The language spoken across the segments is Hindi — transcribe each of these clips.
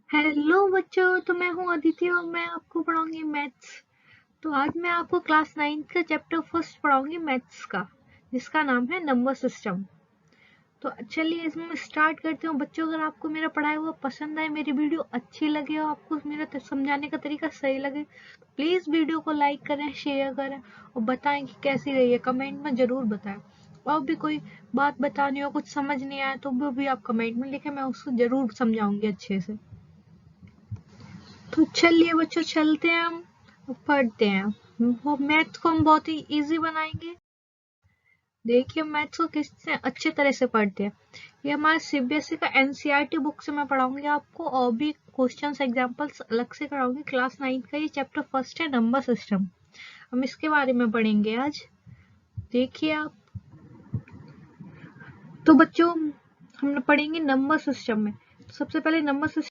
हेलो बच्चों, तो मैं हूँ अदिति और मैं आपको पढ़ाऊंगी मैथ्स। तो आज मैं आपको क्लास 9th का चैप्टर फर्स्ट पढ़ाऊंगी मैथ्स का, जिसका नाम है नंबर सिस्टम। तो चलिए इसमें स्टार्ट करते हूँ। बच्चों, अगर आपको मेरा पढ़ाया हुआ पसंद आए, मेरी वीडियो अच्छी लगे और आपको मेरा समझाने का तरीका सही लगे, तो प्लीज़ वीडियो को लाइक करें, शेयर करें और बताएं कि कैसी रही है। कमेंट में ज़रूर बताएं। और भी कोई बात बतानी हो, कुछ समझ नहीं आया, तो वो भी आप कमेंट में लिखें, मैं उसको ज़रूर समझाऊंगी अच्छे से। तो चलिए बच्चों, चलते हैं हम पढ़ते हैं। वो मैथ को हम बहुत ही इजी बनाएंगे। देखिए मैथ्स को किस अच्छे तरह से पढ़ते हैं। ये हमारे सीबीएसई का एनसीईआरटी बुक से मैं पढ़ाऊंगी आपको, और भी क्वेश्चंस एग्जांपल्स अलग से कराऊंगी। क्लास 9 का ये चैप्टर फर्स्ट है, नंबर सिस्टम। हम इसके बारे में पढ़ेंगे आज। देखिए आप, तो बच्चों हम पढ़ेंगे नंबर सिस्टम में। तो सबसे पहले नंबर सिस्टम,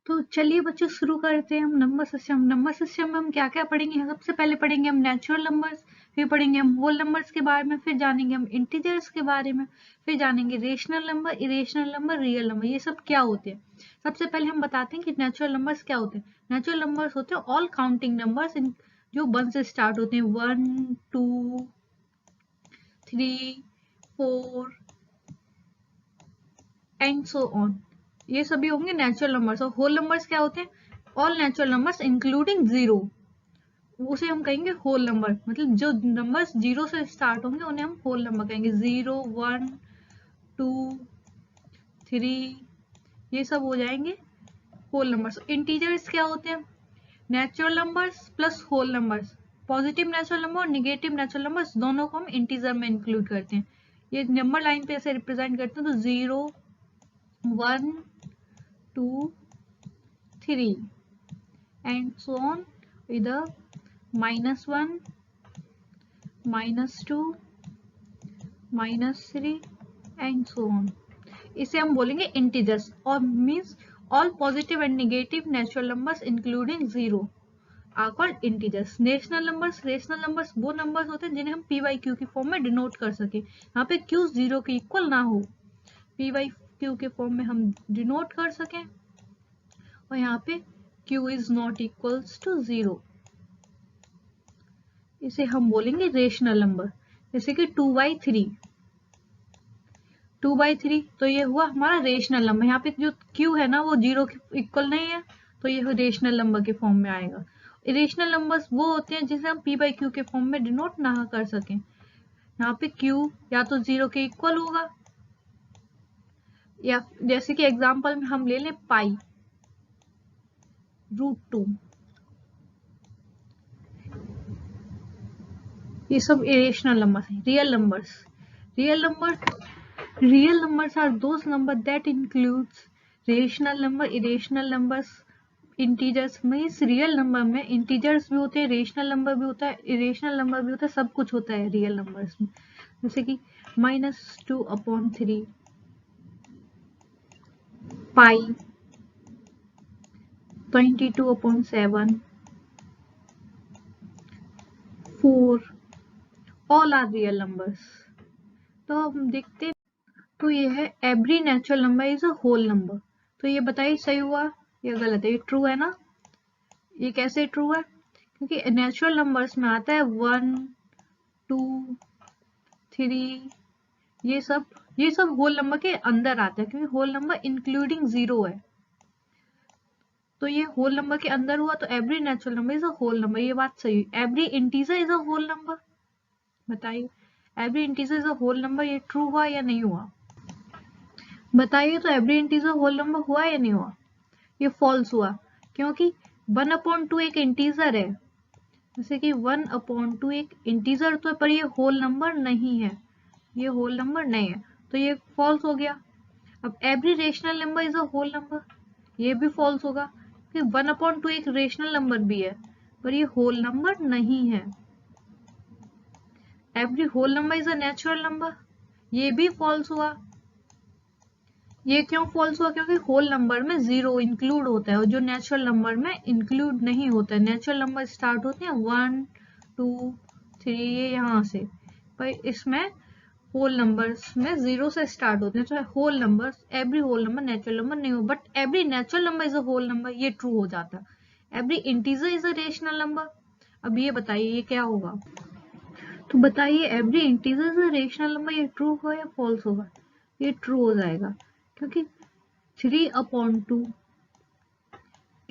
तो चलिए बच्चों शुरू करते हैं हम नंबर सिस्टम। नंबर सिस्टम में हम क्या क्या पढ़ेंगे? सबसे पहले पढ़ेंगे हम नेचुरल नंबर्स, फिर पढ़ेंगे हम होल नंबर्स के बारे में, फिर जानेंगे हम इंटीजर्स के बारे में, फिर जानेंगे rational number, irrational number, real number, ये सब क्या होते हैं। सबसे पहले हम बताते हैं कि नेचुरल नंबर्स क्या होते हैं। नेचुरल नंबर्स होते हैं ऑल काउंटिंग नंबर्स जो 1 से स्टार्ट होते हैं। 1 2 3 4 एंड सो ऑन, ये सभी होंगे नेचुरल नंबर्स। और होल नंबर्स क्या होते हैं? All natural numbers including zero, उसे हम कहेंगे होल नंबर। मतलब जो नंबर्स जीरो से स्टार्ट होंगे उन्हें हम होल नंबर कहेंगे। 0 1 2 3, ये सब हो जाएंगे होल नंबर्स। इंटीजर्स क्या होते हैं? Natural numbers plus whole numbers. Positive natural number और निगेटिव नेचुरल नंबर्स दोनों को हम इंटीजर में इंक्लूड करते हैं। ये नंबर लाइन पे ऐसे रिप्रेजेंट करते हैं। तो 0 1 2 3 and so on, either -1 -2 -3 and so on, इसे हम बोलेंगे इंटीजर्स। और means all positive and negative natural numbers including zero are called integers. Rational numbers वो नंबर्स होते हैं जिन्हें हम पी वाई क्यू की फॉर्म में डिनोट कर सके। यहाँ पे क्यू जीरो के इक्वल ना हो, पी वाई क्यू के फॉर्म में हम डिनोट कर सकें। और यहाँ पे Q is not equals to zero, इसे हम बोलेंगे रेशनल नंबर। जैसे कि 2/3, 2/3, तो ये हुआ हमारा रेशनल नंबर। यहाँ पे जो क्यू है ना वो जीरो के इक्वल नहीं है, तो ये रेशनल नंबर के फॉर्म में आएगा। इरेशनल नंबर्स वो होते हैं जिसे हम p/q के फॉर्म में डिनोट ना कर सकें। यहाँ पे q या तो जीरो के इक्वल होगा, या जैसे कि एग्जांपल में हम ले लें पाई √2, ये सब इरेशनल नंबर्स हैं। Real numbers are those numbers that includes rational number, irrational numbers, integers। Means real number में इंटीजर्स भी होते हैं, रेशनल नंबर भी होता है, इरेशनल नंबर भी होता है, सब कुछ होता है रियल नंबर्स में। जैसे कि -2/3, pi, 22/7, 4, all are real numbers. तो हम देखते हैं, तो ये है every natural number is a whole number. तो ये बताइए सही हुआ या गलत है? ये ट्रू है ना? ये कैसे ट्रू है? क्योंकि नेचुरल नंबर्स में आता है 1 2 3, ये सब होल नंबर के अंदर आता है, क्योंकि होल नंबर इंक्लूडिंग जीरो है। तो ये होल नंबर के अंदर हुआ, तो every natural number is a whole number, ये बात सही है। Every integer is a whole number, बताइए every integer is a whole number, ये ट्रू हुआ या नहीं हुआ? बताइए तो एवरी इंटीजर होल नंबर हुआ या नहीं हुआ? ये फॉल्स हुआ, क्योंकि 1/2 एक इंटीजर है। जैसे कि 1/2 एक इंटीजर तो है, पर ये होल नंबर नहीं है, ये होल नंबर नहीं है, तो ये फॉल्स हो गया। अब every rational number is a whole number, ये भी फॉल्स होगा, कि 1/2 एक रेशनल नंबर भी है, पर ये होल नंबर नहीं है। Every whole number is a natural number, ये भी फॉल्स हुआ। ये क्यों फॉल्स हुआ? क्योंकि होल नंबर में जीरो इंक्लूड होता है, और जो नेचुरल नंबर में इंक्लूड नहीं होता है। नेचुरल नंबर स्टार्ट होते हैं 1 2 3, ये यहाँ से, पर इसमें होल नंबर्स में 0 से स्टार्ट होते हैं, तो whole numbers, every whole number natural number नहीं हो, but every natural number is a whole number, ये ट्रू हो जाता है। Every integer is a rational number. अब ये बताइए ये क्या होगा, तो बताइए every integer is a rational number, ये ट्रू होगा या फॉल्स होगा? ये ट्रू हो जाएगा, क्योंकि 3/2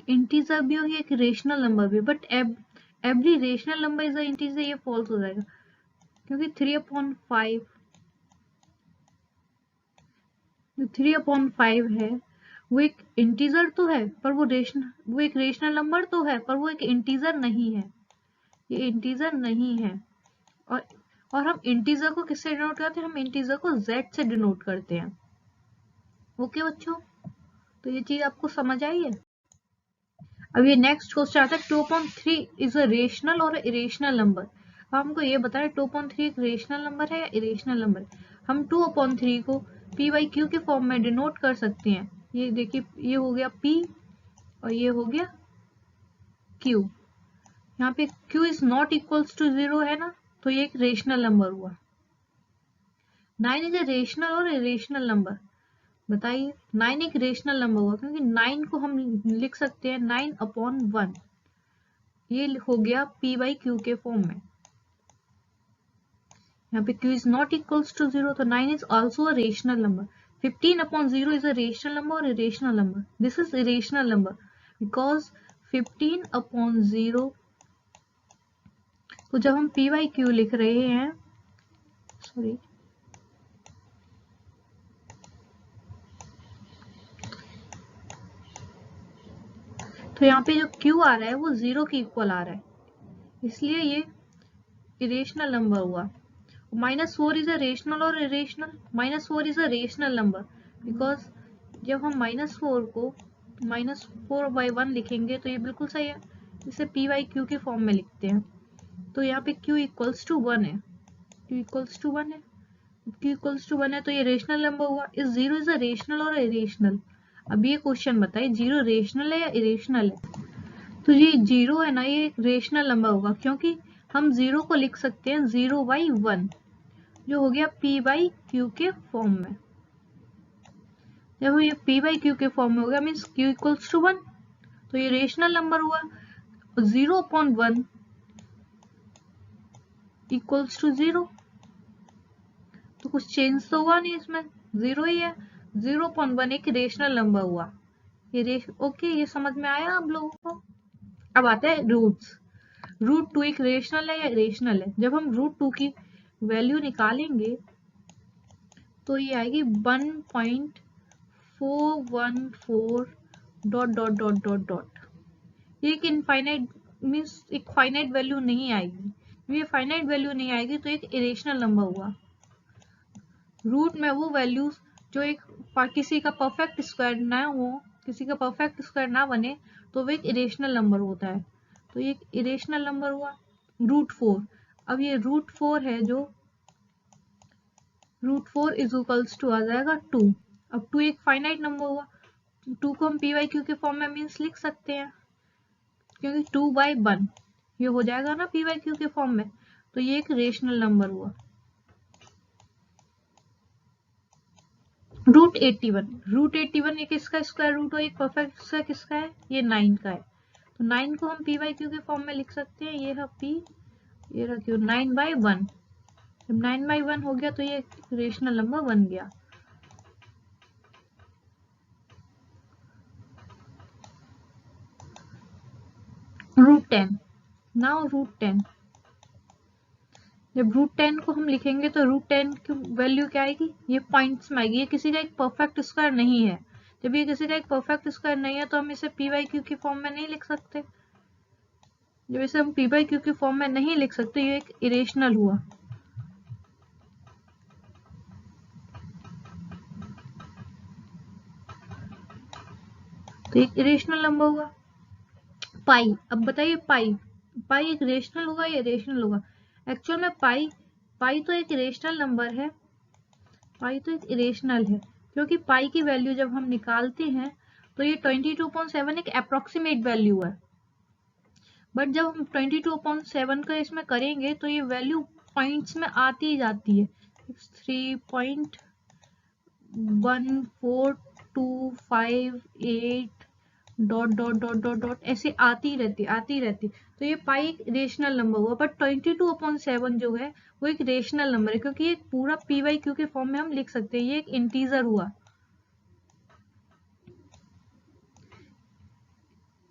इंटीजर भी हो, ये एक रेशनल नंबर भी, but every rational number is a integer, ये फॉल्स हो जाएगा, क्योंकि 3/5 जो 3/5 है वो एक इंटीजर तो है, पर वो एक रेशनल नंबर तो है, पर वो एक इंटीजर नहीं है, ये इंटीजर नहीं है। और और हम इंटीजर को किससे डिनोट करते हैं? हम इंटीजर को z से डिनोट करते हैं। ओके बच्चों, तो ये चीज आपको समझ आई है। अब ये नेक्स्ट क्वेश्चन आता है, 2/3 इज अ रेशनल और इरेशनल नंबर। अब हमको ये बताया 2/3 एक रेशनल नंबर है या इरेशनल नंबर है। हम 2/3 को p/q के फॉर्म में डिनोट कर सकते हैं। ये देखिए, ये हो गया p और ये हो गया q। यहाँ पे q is not equals to 0 है ना, तो ये एक रेशनल नंबर हुआ। 9 इज अ रेशनल और इरेशनल नंबर। बताइए 9 एक रेशनल नंबर हुआ, क्योंकि 9 को हम लिख सकते हैं 9/1। ये हो गया p/q के फॉर्म में। यहाँ पे q is not equals to 0, तो 9 is also a rational number. 15/0 is a rational number और irrational number. This is irrational number because 15/0 तो जब हम p/q लिख रहे हैं, सॉरी, तो यहाँ पे जो q आ रहा है वो 0 के इक्वल आ रहा है, इसलिए ये इरेशनल नंबर हुआ। -4 इज अ रेशनल और irrational. -4 is a rational number because जब हम -4 को -4/1 लिखेंगे तो ये बिल्कुल सही है, इसे p/q के फॉर्म में लिखते हैं। तो यहाँ पे q इक्वल्स टू 1 है, q इक्वल्स टू 1 है, q इक्वल्स टू 1 है, तो ये रेशनल नंबर हुआ। इस 0 इज अ रेशनल और इरेशनल। अब ये क्वेश्चन बताइए 0 रेशनल है या इरेशनल है? तो ये 0 है ना, ये एक रेशनल नंबर होगा, क्योंकि हम 0 को लिख सकते हैं 0/1, जो हो गया p/q के फॉर्म में। जब ये p/q के फॉर्म में हो गया मीन्स q इक्वल्स टू 1, तो ये रेशनल नंबर हुआ। 0/1 इक्वल्स टू 0, तो कुछ चेंज तो हुआ नहीं इसमें, 0 ही है। 0/1 एक रेशनल नंबर हुआ। ओके, ये समझ में आया आप लोगों को? अब आता है रूट्स। √2 एक रेशनल है या इरेशनल है? जब हम √2 की वैल्यू निकालेंगे तो ये आएगी 1.414 ... ये एक इनफाइनाइट मीन्स एक फाइनाइट वैल्यू नहीं आएगी। ये फाइनाइट वैल्यू नहीं आएगी तो एक इरेशनल नंबर हुआ। रूट में वो वैल्यूज जो एक किसी का परफेक्ट स्क्वायर ना हो, किसी का परफेक्ट स्क्वायर ना बने, तो वो एक इरेशनल नंबर होता है, तो ये एक इरेशनल नंबर हुआ। √4, अब ये √4 है, जो √4 इज इक्वल्स टू आ जाएगा 2। अब 2 एक फाइनाइट नंबर हुआ, 2 को हम p/q के फॉर्म में मीन्स लिख सकते हैं, क्योंकि 2/1 ये हो जाएगा ना p/q के फॉर्म में, तो ये एक रेशनल नंबर हुआ। √81 ये किसका स्क्वायर रूट हो, एक परफेक्ट स्क्वायर किसका है, ये 9 का है, तो 9 को हम p/q के फॉर्म में लिख सकते हैं, ये है p, ये रहा q, 9/1। जब 9/1 हो गया तो ये रेशनल नंबर बन गया। √10, नाउ √10, जब √10 को हम लिखेंगे तो √10 की वैल्यू क्या आएगी, ये पॉइंट्स में आएगी। ये किसी का एक परफेक्ट स्क्वायर नहीं है, जब ये किसी का एक परफेक्ट स्क्वायर नहीं है तो हम इसे p/q के फॉर्म में नहीं लिख सकते। जब इसे हम p/q के फॉर्म में नहीं लिख सकते, ये एक इरेशनल हुआ। तो एक इरेशनल नंबर हुआ। पाई, अब बताइए पाई एक रेशनल होगा या इरेशनल होगा? एक्चुअल में पाई तो एक रेशनल नंबर है, पाई तो एक इरेशनल है, क्योंकि पाई की वैल्यू जब हम निकालते हैं तो ये 22.7 एक अप्रोक्सीमेट वैल्यू है, बट जब हम 22.7 का इसमें करेंगे तो ये वैल्यू पॉइंट्स में आती ही जाती है, 3.14258 dot dot dot dot dot ऐसे आती रहती। तो ये पाई एक रेशनल नंबर हुआ, बट 22/7 जो है वो एक रेशनल नंबर है, क्योंकि ये पूरा पी वाई क्यू के फॉर्म में हम लिख सकते हैं। ये एक इंटीजर हुआ,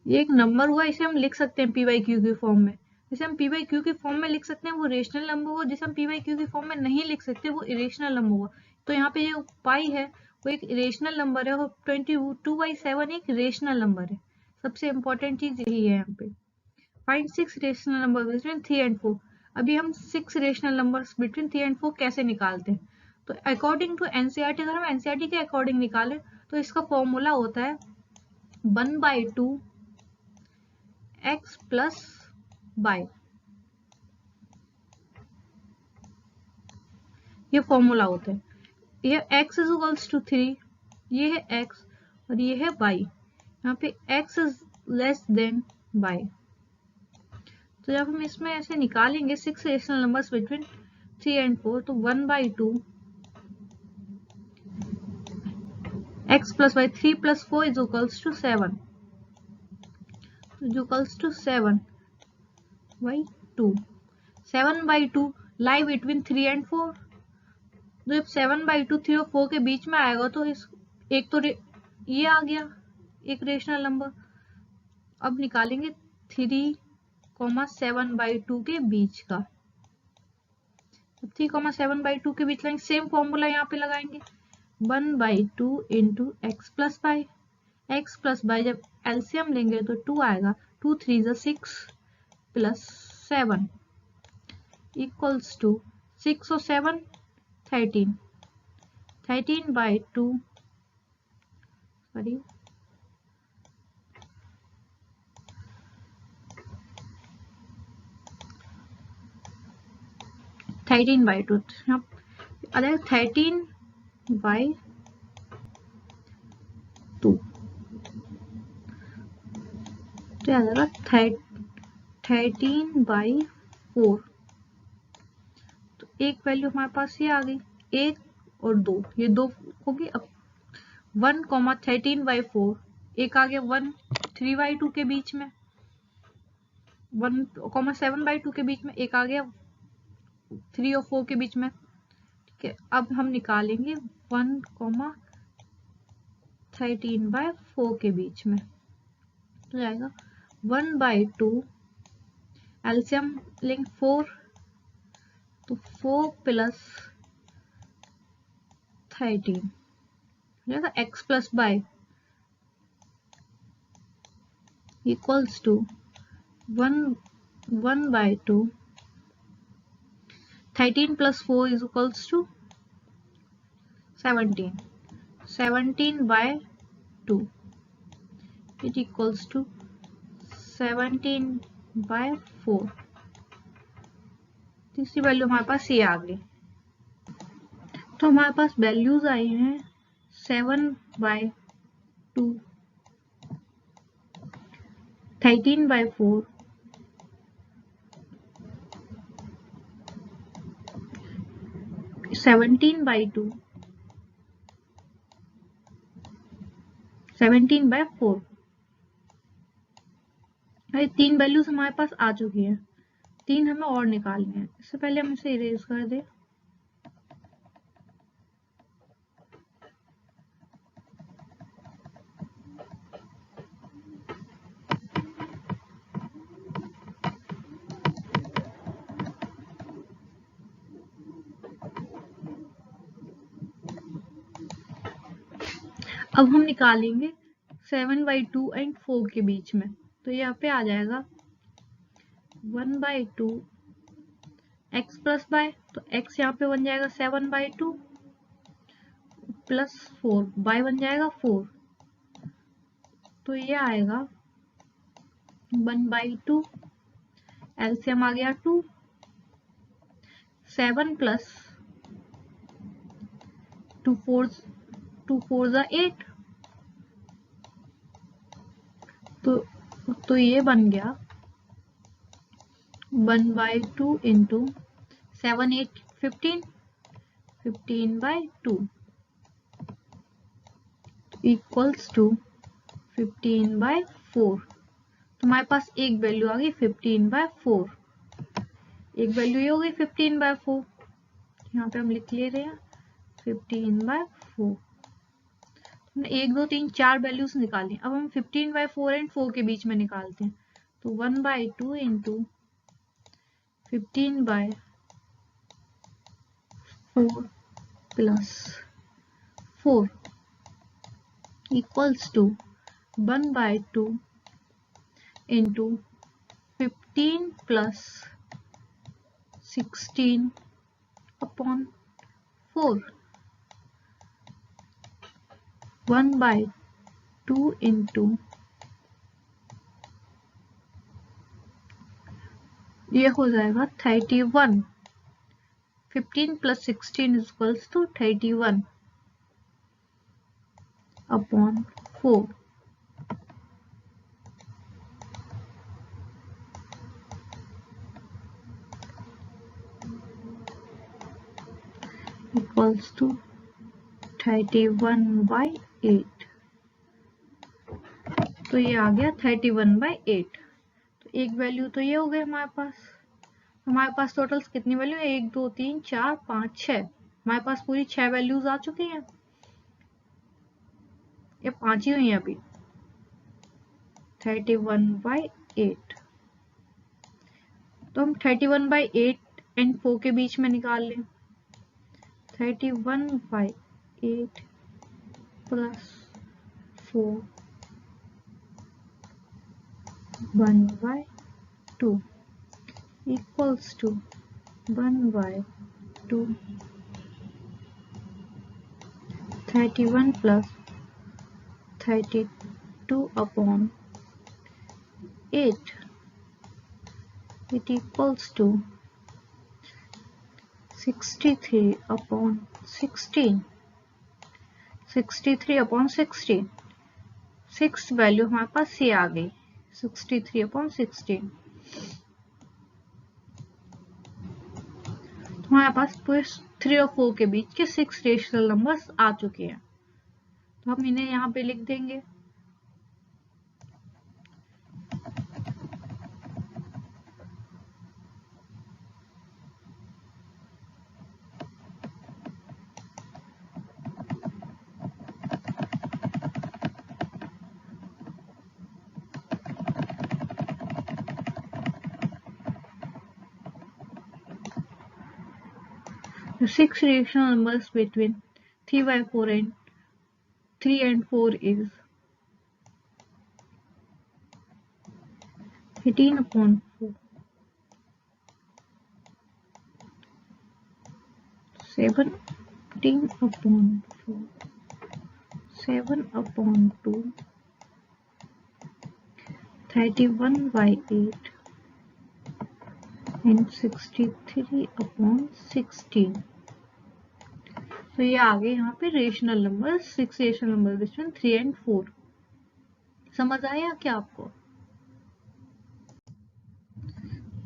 ये एक नंबर हुआ, इसे हम लिख सकते हैं पी वाई क्यू के फॉर्म में। जिसे हम पी वाई क्यू के फॉर्म में लिख सकते हैं वो रेशनल नंबर हुआ, जिसे हम पी वाई क्यू के फॉर्म में नहीं लिख सकते वो इरेशनल नंबर हुआ। तो यहाँ पे जो पाई है वो एक रेशनल नंबर है, और 22/7 एक रेशनल नंबर है। सबसे इंपॉर्टेंट चीज यही है यहाँ पे। Find 6 rational number between 3 and 4। अभी हम 6 रेशनल नंबर्स बिटवीन 3 and 4 कैसे निकालते हैं? तो अकॉर्डिंग टू एनसीईआरटी, अगर हम एनसीईआरटी के अकॉर्डिंग निकालें तो इसका फॉर्मूला होता है 1/2 x प्लस y। ये फॉर्मूला होता है। ये x इज इक्वल्स टू 3, ये है x और ये है y। यहाँ पे x is less than y। तो जब हम इसमें ऐसे निकालेंगे 6 रेशनल नंबर्स बिटवीन 3 and 4, तो 1/2 x plus y, 3 plus 4 is equals to 7, is equals to 7/2। 7/2 lie between 3 and 4। तो जब 7/2 3 और 4 के बीच में आएगा तो इस एक तो ये आ गया एक रेशनल नंबर। अब निकालेंगे 3,7/2 के बीच का। 3,7/2 के बीच लाएंगे, सेम फॉर्मूला यहाँ पे लगाएंगे 1/2 into X plus Y. X plus Y जब एलसीएम लेंगे तो 2 आएगा, 2 3 6 प्लस 7 इक्वल्स टू 6 और 7 13। 13/2 सॉरी 13/2 अगर 13/2 तो आ जाएगा 13/4। तो एक वैल्यू हमारे पास ये आ गई, 1 और 2, ये 2 होगी। अब 1,13/4 एक आ गया 1 3/2 के बीच में, 1,7/2 के बीच में एक आ गया 3 और 4 के बीच में। ठीक है, अब हम निकालेंगे 1,13/4 के बीच में। तो जाएगा 1/2 एलसीएम लेंगे 4, तो 4 प्लस 13 जाएगा x plus Y equals to 1/2 13 plus 4 is equals to 17, 17/2 it equals to 17/4। तीसरी वैल्यू हमारे पास ये आ गई। तो हमारे पास वैल्यूज आई हैं 7/2, 13/4, 17/2, 17/4। अरे 3 वैल्यूज हमारे पास आ चुकी है, 3 हमें और निकालने हैं। इससे पहले हम इसे इरेज कर दें। अब हम निकालेंगे 7/2 एंड 4 के बीच में। तो यहाँ पे आ जाएगा 1/2 x प्लस वाई, तो x यहाँ पे बन जाएगा 7/2 प्लस 4, y बन जाएगा 4। तो ये आएगा 1/2 एलसीएम आ गया 2, 7 प्लस 2 4 8। तो ये बन गया 1/2 इंटू 7 8 15 15/2 इक्वल्स टू 15/4। तो हमारे पास एक वैल्यू आ गई 15/4। एक वैल्यू ये हो गई 15/4, यहाँ पे हम लिख ले रहे हैं 15/4। हमने 1 2 3 4 वैल्यूज निकाली। अब हम 15/4 एंड 4 के बीच में निकालते हैं। तो 1/2 into 15/4 plus 4 equals to 1/2 into 15 plus 16 upon 4। 1/2 into ये हो जाएगा 31। 15 plus 16 equals to 31 upon 4। Equals to 31/8। तो ये आ गया 31/8। तो एक वैल्यू तो ये हो गई हमारे पास। हमारे पास टोटल कितनी वैल्यू है? 1 2 3 4 5 6। हमारे पास पूरी 6 वैल्यूज आ चुकी हैं। ये 5 ही हुई हैं अभी। 31/8। तो हम 31/8 एंड 4 के बीच में निकाल लें। 31/8 plus 4 1/2 equals to 1/2 31 plus 32 upon 8. It equals to 63 upon 16. 63 upon 16. Six value हमारे पास ये आ गई 63 upon 16। हमारे पास पूरे 3 और 4 के बीच के 6 रेशनल नंबर्स आ चुके हैं। तो हम इन्हें यहाँ पे लिख देंगे। The 6 rational numbers between 3/4 and 3 and 4 is 18 upon 4, 17 upon 4, 7 upon 2, 31/8 and 63 upon 16। तो ये आ गए यहाँ पे rational number 6 rational number between 3 and 4। समझ आया क्या आपको?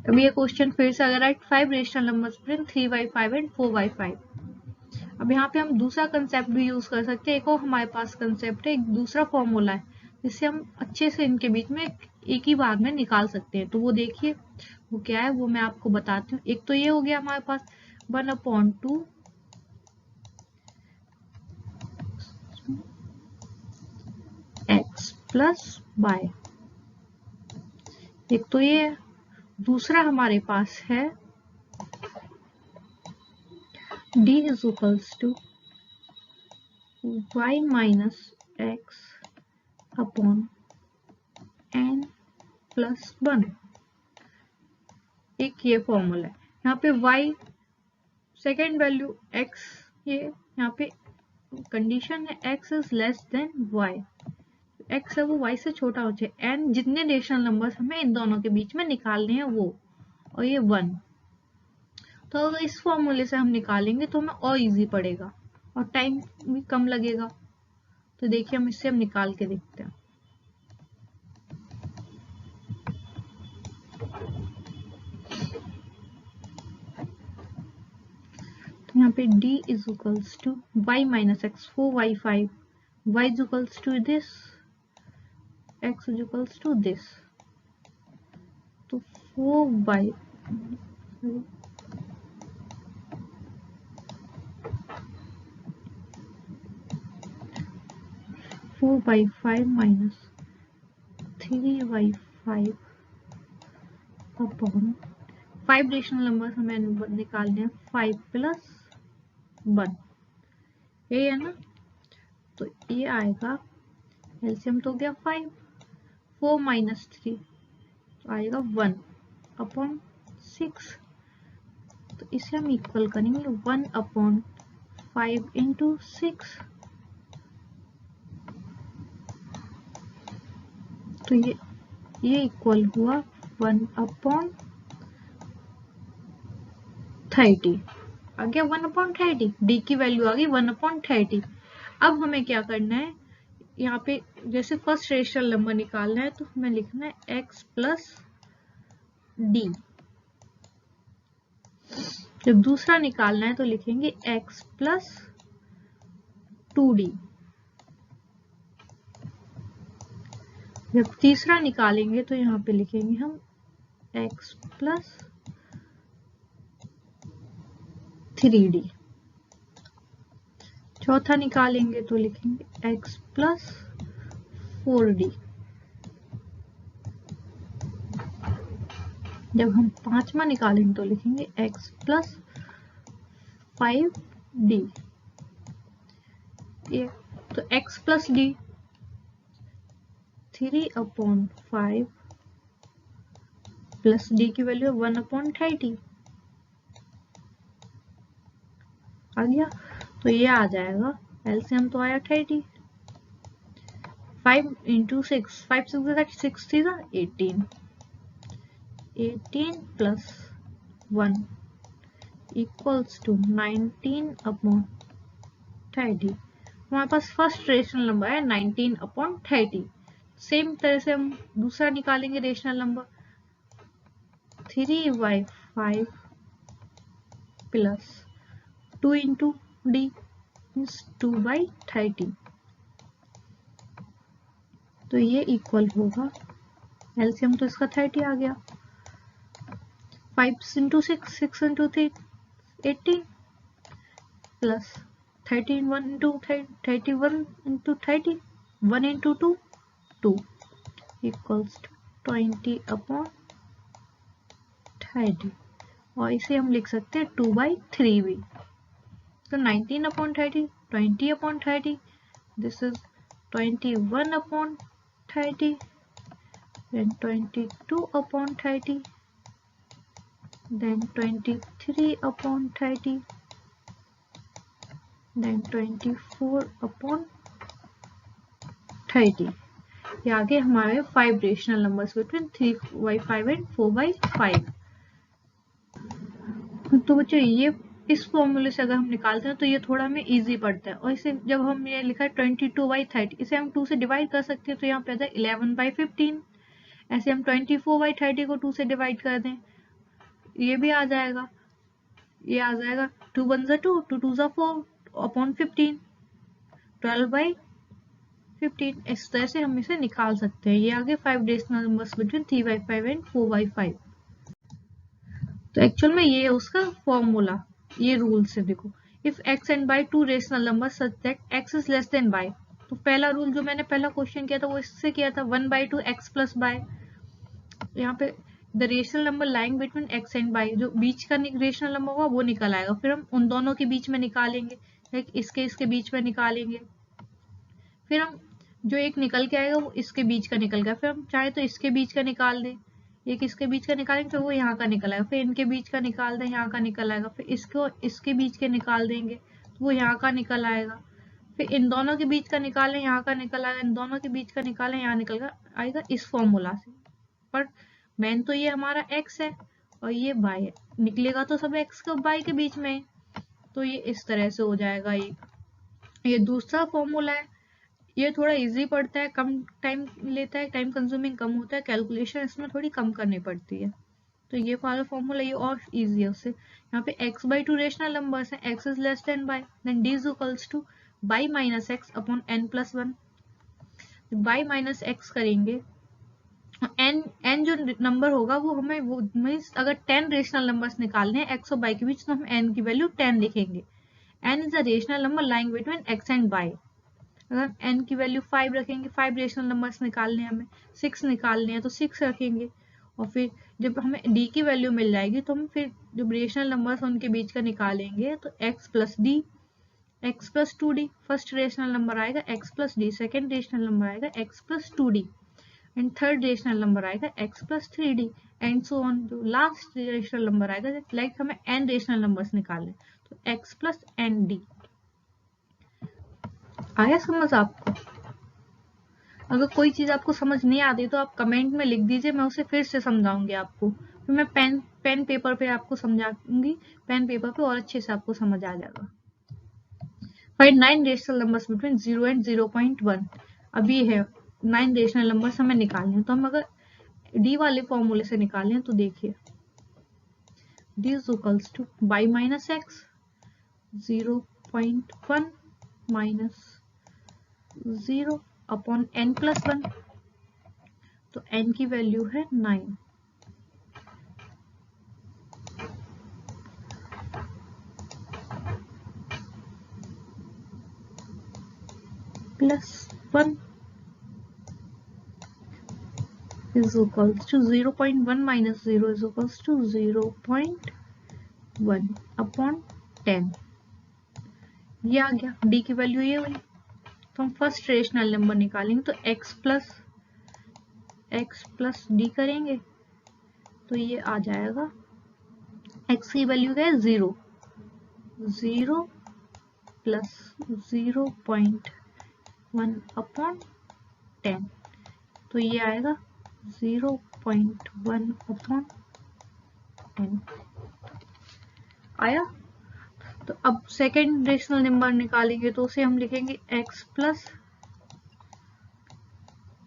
अब ये क्वेश्चन फिर से अगर right 5 rational numbers between 3/5 and 4/5। अब यहाँ पे हम दूसरा कंसेप्ट भी यूज कर सकते हैं। एक और हमारे पास कंसेप्ट है, एक दूसरा फॉर्मूला है जिससे हम अच्छे से इनके बीच में एक ही बार में निकाल सकते हैं। तो वो देखिए वो क्या है, वो मैं आपको बताती हूँ। एक तो ये हो गया हमारे पास 1/2 x प्लस y। एक तो ये है। दूसरा हमारे पास है d is equals to y minus x upon n plus 1। एक ये फॉर्मूला है। यहाँ पे y सेकेंड वैल्यू x, ये यहाँ पे कंडीशन है x is less than y। x है वो y से छोटा हो जाए। n जितने रेशनल नंबर्स हमें इन दोनों के बीच में निकालने हैं वो, और ये 1। तो अगर इस फॉर्मूले से हम निकालेंगे तो हमें और इजी पड़ेगा और टाइम भी कम लगेगा। तो देखिए हम इससे निकाल के देखते हैं। तो यहाँ पे पे d is equals to y minus X, 4y5, y is equals to this, x is equals to this, तो 4y5 minus 3y5 upon 5 rational number हमें निकालने हैं, 5 प्लस 1, ये है ना, तो ये आएगा एलसीएम तो हो गया 5, 4 माइनस 3 तो आएगा 1 अपॉन 6, तो इसे हम इक्वल करेंगे 1 अपॉन 5 इंटू 6, तो ये इक्वल हुआ 1 अपॉन 30, आ गया 1 अपॉन 30, डी की वैल्यू आ गई 1 अपॉन 30। अब हमें क्या करना है, यहाँ पे जैसे फर्स्ट रेशनल नंबर निकालना है तो हमें लिखना है x प्लस डी, जब दूसरा निकालना है तो लिखेंगे x प्लस 2d, जब तीसरा निकालेंगे तो यहाँ पे लिखेंगे हम x प्लस 3d, चौथा निकालेंगे तो लिखेंगे x प्लस 4d, जब हम पांचवा निकालेंगे तो लिखेंगे x प्लस 5d, ये तो x plus d 3 upon 5 plus d की वैल्यू 1 अपॉन 30 आ गया, तो ये आ जाएगा, एलसीएम तो आया 30, 5 इंटू 6, 5 6 थी 18, 18 प्लस 1 इक्वल्स टू 19 अपॉन 30, हमारे पास फर्स्ट रेशनल नंबर है 19 अपॉन 30। सेम तरह से हम दूसरा निकालेंगे rational number, 3y5 plus 2 into D means 2/30, तो ये इक्वल होगा, एलसीएम तो इसका 30 आ गया, 5 into 6, 6 into 3 18 plus 13 1 into 31 into 30, 1 into 2 2 equals to 20 upon 30, और इसे हम लिख सकते हैं 2/3 भी, तो 19 upon 30, 20 upon 30, this is 21 upon 30, then 22 upon 30, then 23 upon 30, then 24 upon 30। ये आगे हमारे 5 रेशनल नंबर्स बिटवीन 3/5 एंड 4/5। तो बच्चों ये इस फॉर्मूले से अगर हम निकालते हैं तो ये थोड़ा हमें इजी पड़ता है, और इसे जब हम ये लिखा है 22/30, इसे हम 2 से डिवाइड कर सकते हैं, तो यहाँ पे आता है 11/15, ऐसे हम 24/30 को 2 से डिवाइड कर दें, ये भी आ जाएगा, ये आ जाएगा 2 1 2, 2 2 4 अपॉन 15, 12/15, इस तरह से हम इसे निकाल सकते हैं। ये आगे 5 रेशनल नंबर्स बिटवीन 3/5 एंड 4/5। तो एक्चुअल में ये है उसका फॉर्मूला, ये रूल से देखो, if x and y 2 rational number such that x is less than y, तो पहला रूल जो मैंने पहला क्वेश्चन किया था वो इससे किया था 1/2 x प्लस y, यहाँ पे the rational number lying between x and y, जो बीच का रेशनल नंबर होगा वो निकल आएगा, फिर हम उन दोनों के बीच में निकालेंगे, लाइक इसके बीच में निकालेंगे, फिर हम जो एक निकल के आएगा वो इसके बीच का निकल गया, फिर हम चाहे तो इसके बीच का निकाल दें, एक इसके बीच का निकालेंगे फिर वो यहाँ का निकल आएगा, फिर इनके बीच का निकाल दें यहाँ का निकल आएगा, फिर इसको इसके बीच के निकाल देंगे तो वो यहाँ का निकल आएगा, फिर इन दोनों के बीच का निकालें यहाँ का निकल आएगा, इन दोनों के बीच का निकालें यहाँ निकल आएगा इस फॉर्मूला से। पर मेन तो ये हमारा x है और ये y है, निकलेगा तो सब x का y के बीच में, तो ये इस तरह से हो जाएगा। ये दूसरा फॉर्मूला है, ये थोड़ा इजी पड़ता है, कम टाइम लेता है, टाइम कंज्यूमिंग कम होता है, कैलकुलेशन इसमें थोड़ी कम करनी पड़ती है, तो ये वाला फॉर्मूला ये और इजी है उससे। यहाँ पे x/2 रेशनल नंबर्स हैं, x is less than y, then d is equals to y minus X upon n+1। y minus X करेंगे, n जो नंबर होगा वो हमें वो मीन्स अगर 10 रेशनल नंबर्स निकालने हैं x और y के बीच, तो हम n की वैल्यू 10 लिखेंगे। n is a rational number lying between x and y। अगर n की वैल्यू 5 रखेंगे, 5 रेशनल नंबर्स निकालने हैं हमें, 6 निकालने हैं तो 6 रखेंगे, और फिर जब हमें d की वैल्यू मिल जाएगी तो हम फिर जब रेशनल नंबर्स उनके बीच का निकालेंगे तो x plus d, x plus 2d first rational number आएगा, x plus d second rational number आएगा, x plus 2d and third rational number आएगा x plus 3d and so on. जो लास्ट रेशनल नंबर आएगा, लाइक हमें n रेशनल नंबर्स निकालने तो x प्लस nd। आया समझ आपको? अगर कोई चीज आपको समझ नहीं आती तो आप कमेंट में लिख दीजिए, मैं उसे फिर से समझाऊंगी आपको, फिर मैं पेन पेपर पे आपको समझाऊंगी, पेन पेपर पे और अच्छे से आपको समझ आ जाएगा। Find 9 rational numbers between 0 and 0.1। अब ये है 9 रेशनल नंबर्स हमें निकालने हैं, तो हम अगर डी वाले फॉर्मूले से निकालें तो देखिए d is equals to y minus X 0.1 minus 0 upon n+1, तो n की वैल्यू है 9 plus 1 is equals to 0.1 minus 0 is equals to 0.1 upon 10। ये आ गया, d की वैल्यू ये हुई। तो हम फर्स्ट रेशनल नंबर निकालेंगे तो x प्लस d करेंगे तो ये आ जाएगा, x की वैल्यू क्या है 0 प्लस 0.1 अपॉन 10, तो ये आएगा 0.1 अपॉन 10 आया। तो अब सेकेंड रेशनल नंबर निकालेंगे तो उसे हम लिखेंगे x प्लस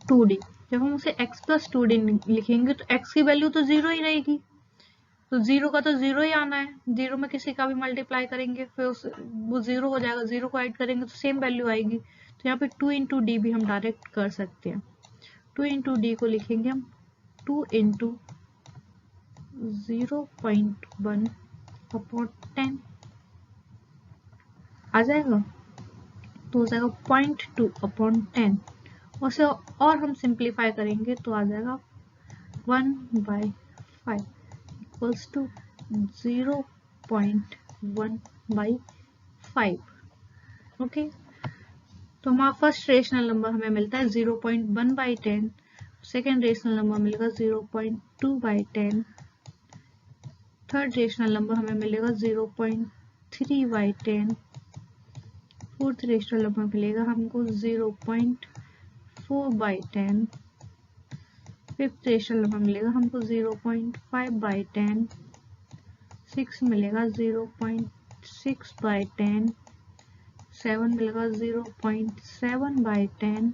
2d। जब हम उसे x प्लस 2d लिखेंगे तो x की वैल्यू तो 0 ही रहेगी, तो 0 का तो 0 ही आना है, 0 में किसी का भी मल्टीप्लाई करेंगे फिर वो 0 हो जाएगा, 0 को ऐड करेंगे तो सेम वैल्यू आएगी। तो यहाँ पे 2 इंटू डी भी हम डायरेक्ट कर सकते हैं, 2 इंटू डी को लिखेंगे हम 2 इंटू 0.1 अपॉन 10 आ जाएगा, तो हो जाएगा 0.2 अपॉन 10। उसे और हम सिंप्लीफाई करेंगे तो आ जाएगा 1/5 इक्वल्स टू 0.1/5। ओके, तो हमारा फर्स्ट रेशनल नंबर हमें मिलता है 0.1/10, सेकेंड रेशनल नंबर मिलेगा 0.2/10, थर्ड रेशनल नंबर हमें मिलेगा 0.3/10, फोर्थ रेशनल नंबर मिलेगा हमको 0.4/10, फिफ्थ रेशनल नंबर मिलेगा हमको 0.5/10, सिक्स मिलेगा 0.6/10, 7 मिलेगा 0.7/10,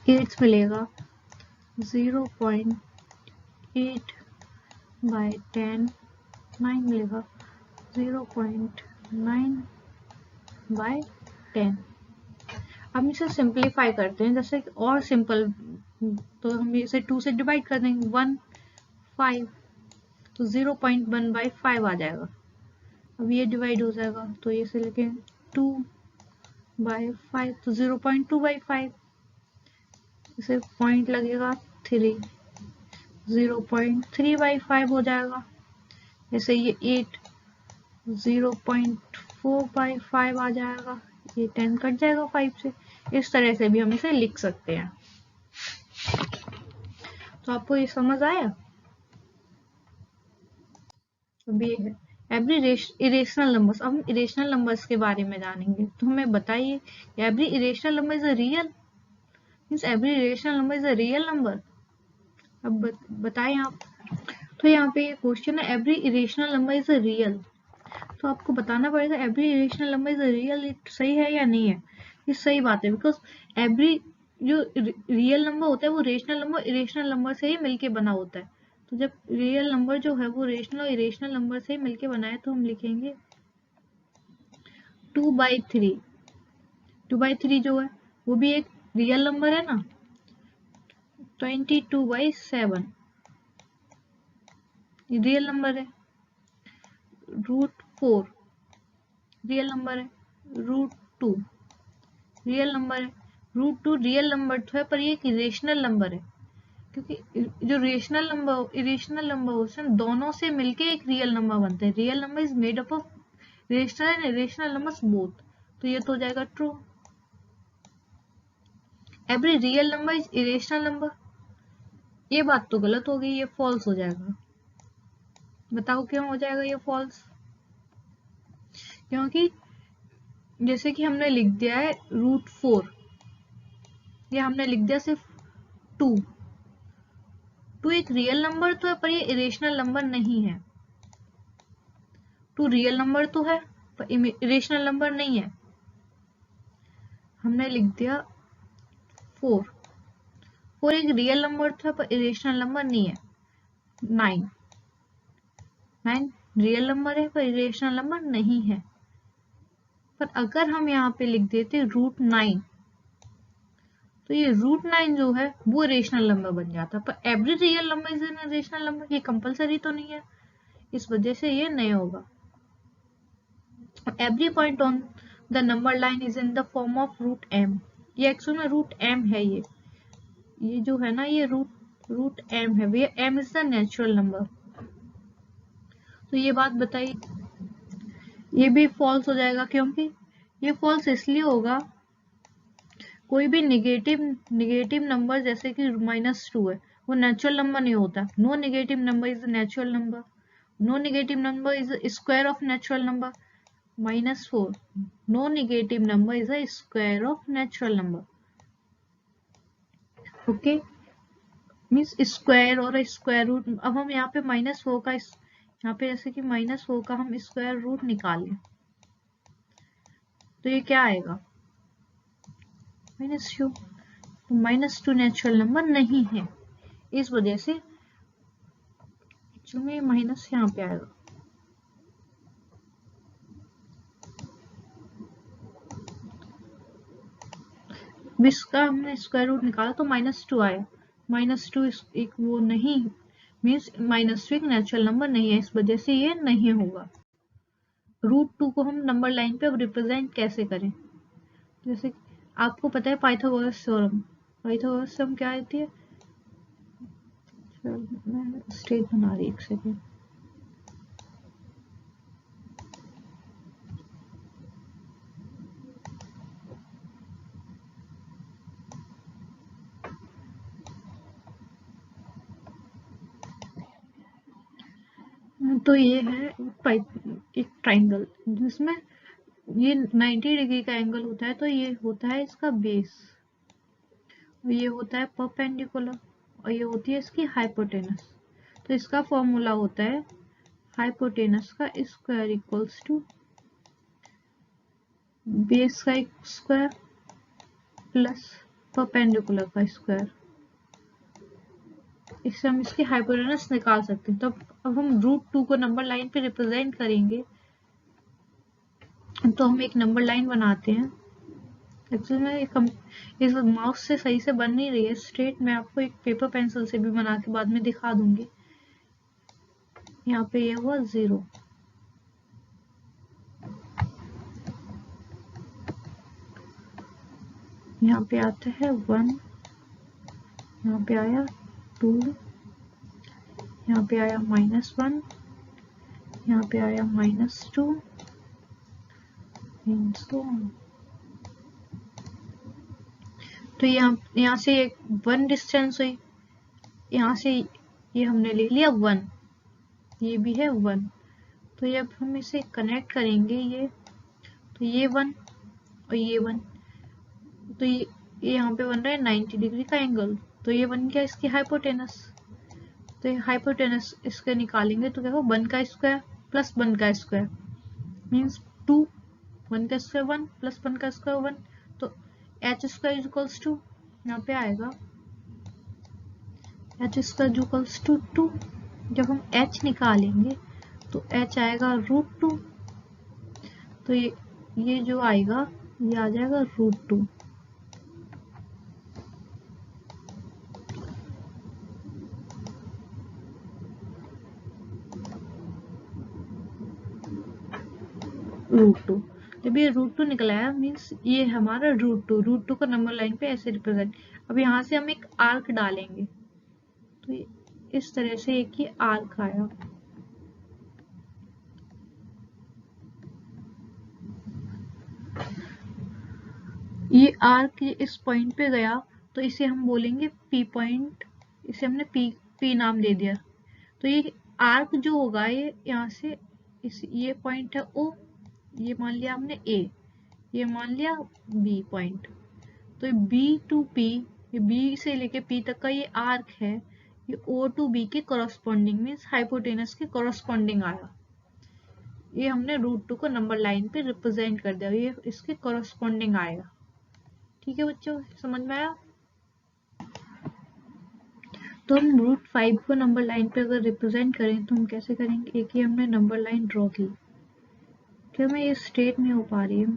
8 मिलेगा 0.8/10, 9 मिलेगा 0.9/10। अब इसे सिंप्लीफाई करते हैं, जैसे और सिंपल, तो हम इसे 2 से डिवाइड कर देंगे, 1 5, तो 0.1/5 आ जाएगा। अब ये डिवाइड हो जाएगा तो ये से लिखें 2/5, तो 0.2/5, इसे पॉइंट लगेगा 3, 0.3/5 हो जाएगा। जैसे ये 8 0.4/5 आ जाएगा, ये 10 कट जाएगा 5 से। इस तरह से भी हम इसे लिख सकते हैं। तो आपको ये समझ आया? अब ये है एवरी इरेशनल नंबर्स। अब हम इरेशनल नंबर्स के बारे में जानेंगे, तो हमें बताइए every irrational number is a real, means every irrational number is a real number. अब बताएं आप। तो यहाँ पे ये क्वेश्चन है every irrational number is a real, तो आपको बताना पड़ेगा every irrational number is a real, ये सही है या नहीं है। ये सही बात है, बिकॉज एवरी जो रियल नंबर होता है वो रेशनल नंबर इरेशनल नंबर से ही मिलके बना होता है। तो जब रियल नंबर जो है वो रेशनल और इरेशनल नंबर से मिलके बनाए तो हम लिखेंगे 2/3। 2/3 जो है वो भी एक रियल नंबर है ना, 22/7 रियल नंबर है। √4 रियल नंबर है। √2 रियल नंबर है। √2 रियल नंबर तो है पर ये एक इरेशनल नंबर है, क्योंकि जो रेशनल नंबर इरेशनल नंबर होते हैं दोनों से मिलके एक रियल नंबर बनते हैं। Real number is made up of rational and irrational numbers both, तो ये तो हो जाएगा true. Every real number is irrational number, ये बात तो गलत हो गई, ये फॉल्स हो जाएगा। बताओ क्यों हो जाएगा ये फॉल्स? क्योंकि जैसे कि हमने लिख दिया है √4, ये हमने लिख दिया सिर्फ 2 एक रियल नंबर तो है पर ये इरेशनल नंबर नहीं है। 2 रियल नंबर तो है पर इरेशनल नंबर नहीं है। हमने लिख दिया 4 एक रियल नंबर तो है पर इरेशनल नंबर नहीं है। 9 रियल नंबर है पर इरेशनल नंबर नहीं है। पर अगर हम यहाँ पे लिख देते √9 तो ये √9 जो है वो रेशनल नंबर बन जाता, पर every real number is an rational number, ये कंपलसरी तो नहीं है, इस वजह से ये नहीं होगा। Every point on the number line is in the form of √m, ये एक्चुअल में √m है। ये जो है ना ये √m है, वे m is the natural number. तो ये बात बताइए, ये भी फॉल्स हो जाएगा। क्योंकि ये फॉल्स इसलिए होगा, कोई भी निगेटिव नंबर जैसे कि -2 है वो नेचुरल नंबर नहीं होता। No negative number is a natural number. No negative number is a square of natural number. -4 no negative number is a square of natural number. Okay, means square और स्क्वायर रूट। अब हम यहाँ पे -4 का यहाँ पे जैसे कि -4 का हम स्क्वायर रूट निकालें तो ये क्या आएगा? -2। तो -2 नेचुरल नंबर नहीं है, इस वजह से में माइनस यहाँ पे आएगा। इसका हमने स्क्वायर रूट निकाला तो -2 आया। -2 एक वो नहीं, मीन्स -2 एक नेचुरल नंबर नहीं है, इस वजह से ये नहीं होगा। √2 को हम नंबर लाइन पे अब रिप्रेजेंट कैसे करें? जैसे आपको पता है पाइथागोरस थ्योरम। पाइथागोरस थ्योरम क्या आती है? मैं स्टेज बना रही, एक सेकेंड। तो ये है एक ट्राइंगल जिसमें ये 90 डिग्री का एंगल होता है, तो ये होता है इसका बेस, ये होता है परपेंडिकुलर और ये होती है इसकी हाइपोटेनस। तो इसका फॉर्मूला होता है हाइपोटेनस का स्क्वायर इक्वल्स टू बेस का स्क्वायर प्लस परपेंडिकुलर का स्क्वायर। इससे हम इसकी हाइपोटेनस निकाल सकते हैं। तो अब हम √2 को नंबर लाइन पे रिप्रेजेंट करेंगे, तो हम एक नंबर लाइन बनाते हैं। एक्चुअली में इस माउस से सही से बन नहीं रही है स्ट्रेट, मैं आपको एक पेपर पेंसिल से भी बना के बाद में दिखा दूंगी। यहाँ पे ये हुआ 0, यहाँ पे आता है 1, यहाँ पे आया 2, यहाँ पे आया -1, यहाँ पे आया -2 एंड सो ऑन। तो यहाँ से एक 1 डिस्टेंस हुई, यहाँ से ये हमने ले लिया 1, ये भी है 1। तो ये अब हम इसे कनेक्ट करेंगे, ये तो ये 1 और ये 1, तो ये यहाँ पे बन रहा है 90 डिग्री का एंगल, तो ये बन गया इसकी हाइपोटेनस। तो ये हाइपोटेनस इसके निकालेंगे तो क्या हो, 1 का स्क्वायर प्लस 1 का स्क्वायर मीन्स 2, 1 का स्क्वायर 1 प्लस 1 का स्क्वायर 1, तो h स्क्वायर इक्वल्स टू यहाँ पे आएगा h स्क्वायर इक्वल्स टू 2। जब हम h निकालेंगे तो h आएगा √2, तो ये जो आएगा ये आ जाएगा √2। √2 जब ये √2 निकला है मीन्स ये हमारा √2 को नंबर लाइन पे ऐसे रिप्रेजेंट। अब यहाँ से हम एक आर्क डालेंगे तो इस तरह से एक ये आर्क आया। ये आर्क इस पॉइंट पे गया तो इसे हम बोलेंगे P पॉइंट, इसे हमने P नाम दे दिया। तो ये आर्क जो होगा ये यहाँ से ये पॉइंट है O, ये मान लिया हमने A, ये मान लिया B पॉइंट। तो B to P, ये B से लेके P तक का ये आर्क है, ये O to B के कॉरस्पॉन्डिंग मीन्स हाइपोटेनस के कॉरस्पॉन्डिंग आया। ये हमने √2 को नंबर लाइन पे रिप्रेजेंट कर दिया, ये इसके कॉरस्पॉन्डिंग आएगा। ठीक है बच्चों, समझ में आया? तो हम √5 को नंबर लाइन पे अगर रिप्रेजेंट करें तो हम कैसे करेंगे? एक ही हमने नंबर लाइन ड्रॉ की, क्या मैं ये स्ट्रेट नहीं हो पा रही है,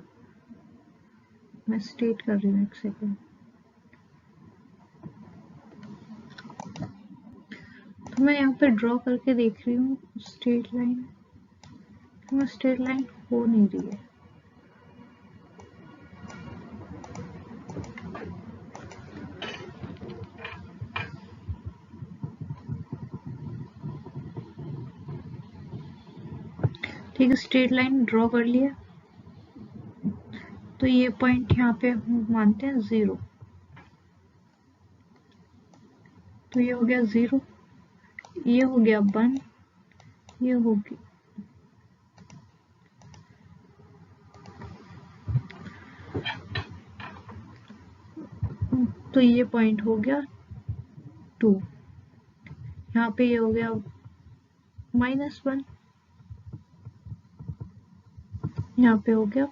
मैं स्ट्रेट कर रही हूँ, एक सेकेंड। तो मैं यहाँ पे ड्रॉ करके देख रही हूँ स्ट्रेट लाइन, तो स्ट्रेट लाइन हो नहीं रही है। ठीक है, स्ट्रेट लाइन ड्रॉ कर लिया, तो ये पॉइंट यहाँ पे हम मानते हैं 0, तो ये हो गया 0, ये हो गया 1, ये हो गया, तो ये पॉइंट हो गया 2, यहाँ पे ये हो गया -1, यहाँ पे हो गया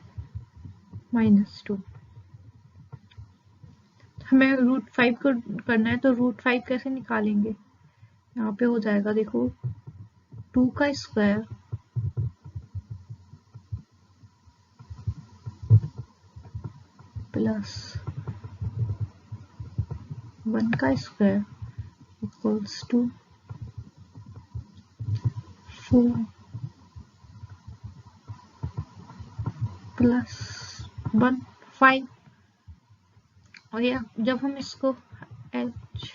-2। हमें √5 को करना है, तो √5 कैसे निकालेंगे? यहाँ पे हो जाएगा, देखो 2 का स्क्वायर प्लस 1 का स्क्वायर इक्वल्स टू 4 प्लस 1 5। और ये जब हम इसको h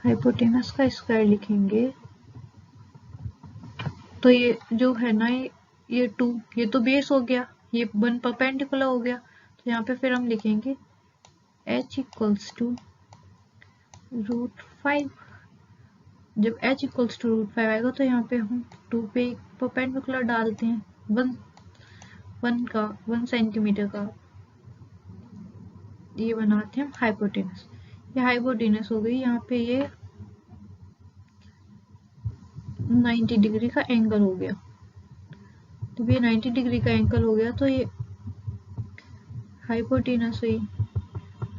हाइपोटेनस का स्क्वायर लिखेंगे तो ये जो है ना ये 2, ये तो बेस हो गया, ये 1 परपेंडिकुलर हो गया, तो यहाँ पे फिर हम लिखेंगे h इक्वल्स टू √5। जब h इक्वल्स टू √5 आएगा तो यहाँ पे हम 2 पे एक परपेंडिकुलर डालते हैं, 1 सेंटीमीटर का, ये बनाते हैं हम हाइपोटेनस। ये हाइपोटेनस हो गई, यहाँ पे ये 90 डिग्री का एंगल हो गया। तो ये 90 डिग्री का एंगल हो गया, तो ये हाइपोटेनस हुई,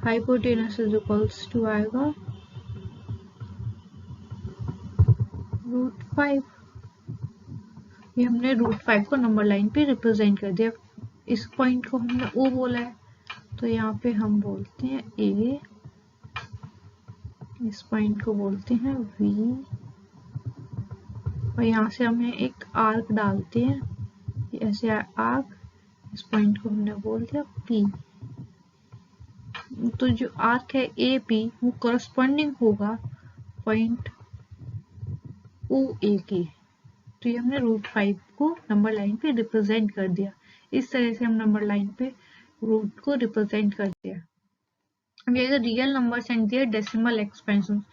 हाइपोटेनस इज इक्वल्स टू आएगा √5। ये हमने √5 को नंबर लाइन पे रिप्रेजेंट कर दिया। इस पॉइंट को हमने O बोला है, तो यहाँ पे हम बोलते हैं A, इस पॉइंट को बोलते हैं V, और यहाँ से हमें एक आर्क डालते हैं, ऐसे आर्क, इस पॉइंट को हमने बोल दिया P। तो जो आर्क है AP वो कॉरस्पॉन्डिंग होगा पॉइंट OA के। तो ये हमने √5 को नंबर लाइन पे रिप्रेजेंट कर दिया। इस तरह से हम नंबर लाइन पे रूट को रिप्रेजेंट कर दिया। अब ये real numbers and their decimal expansion.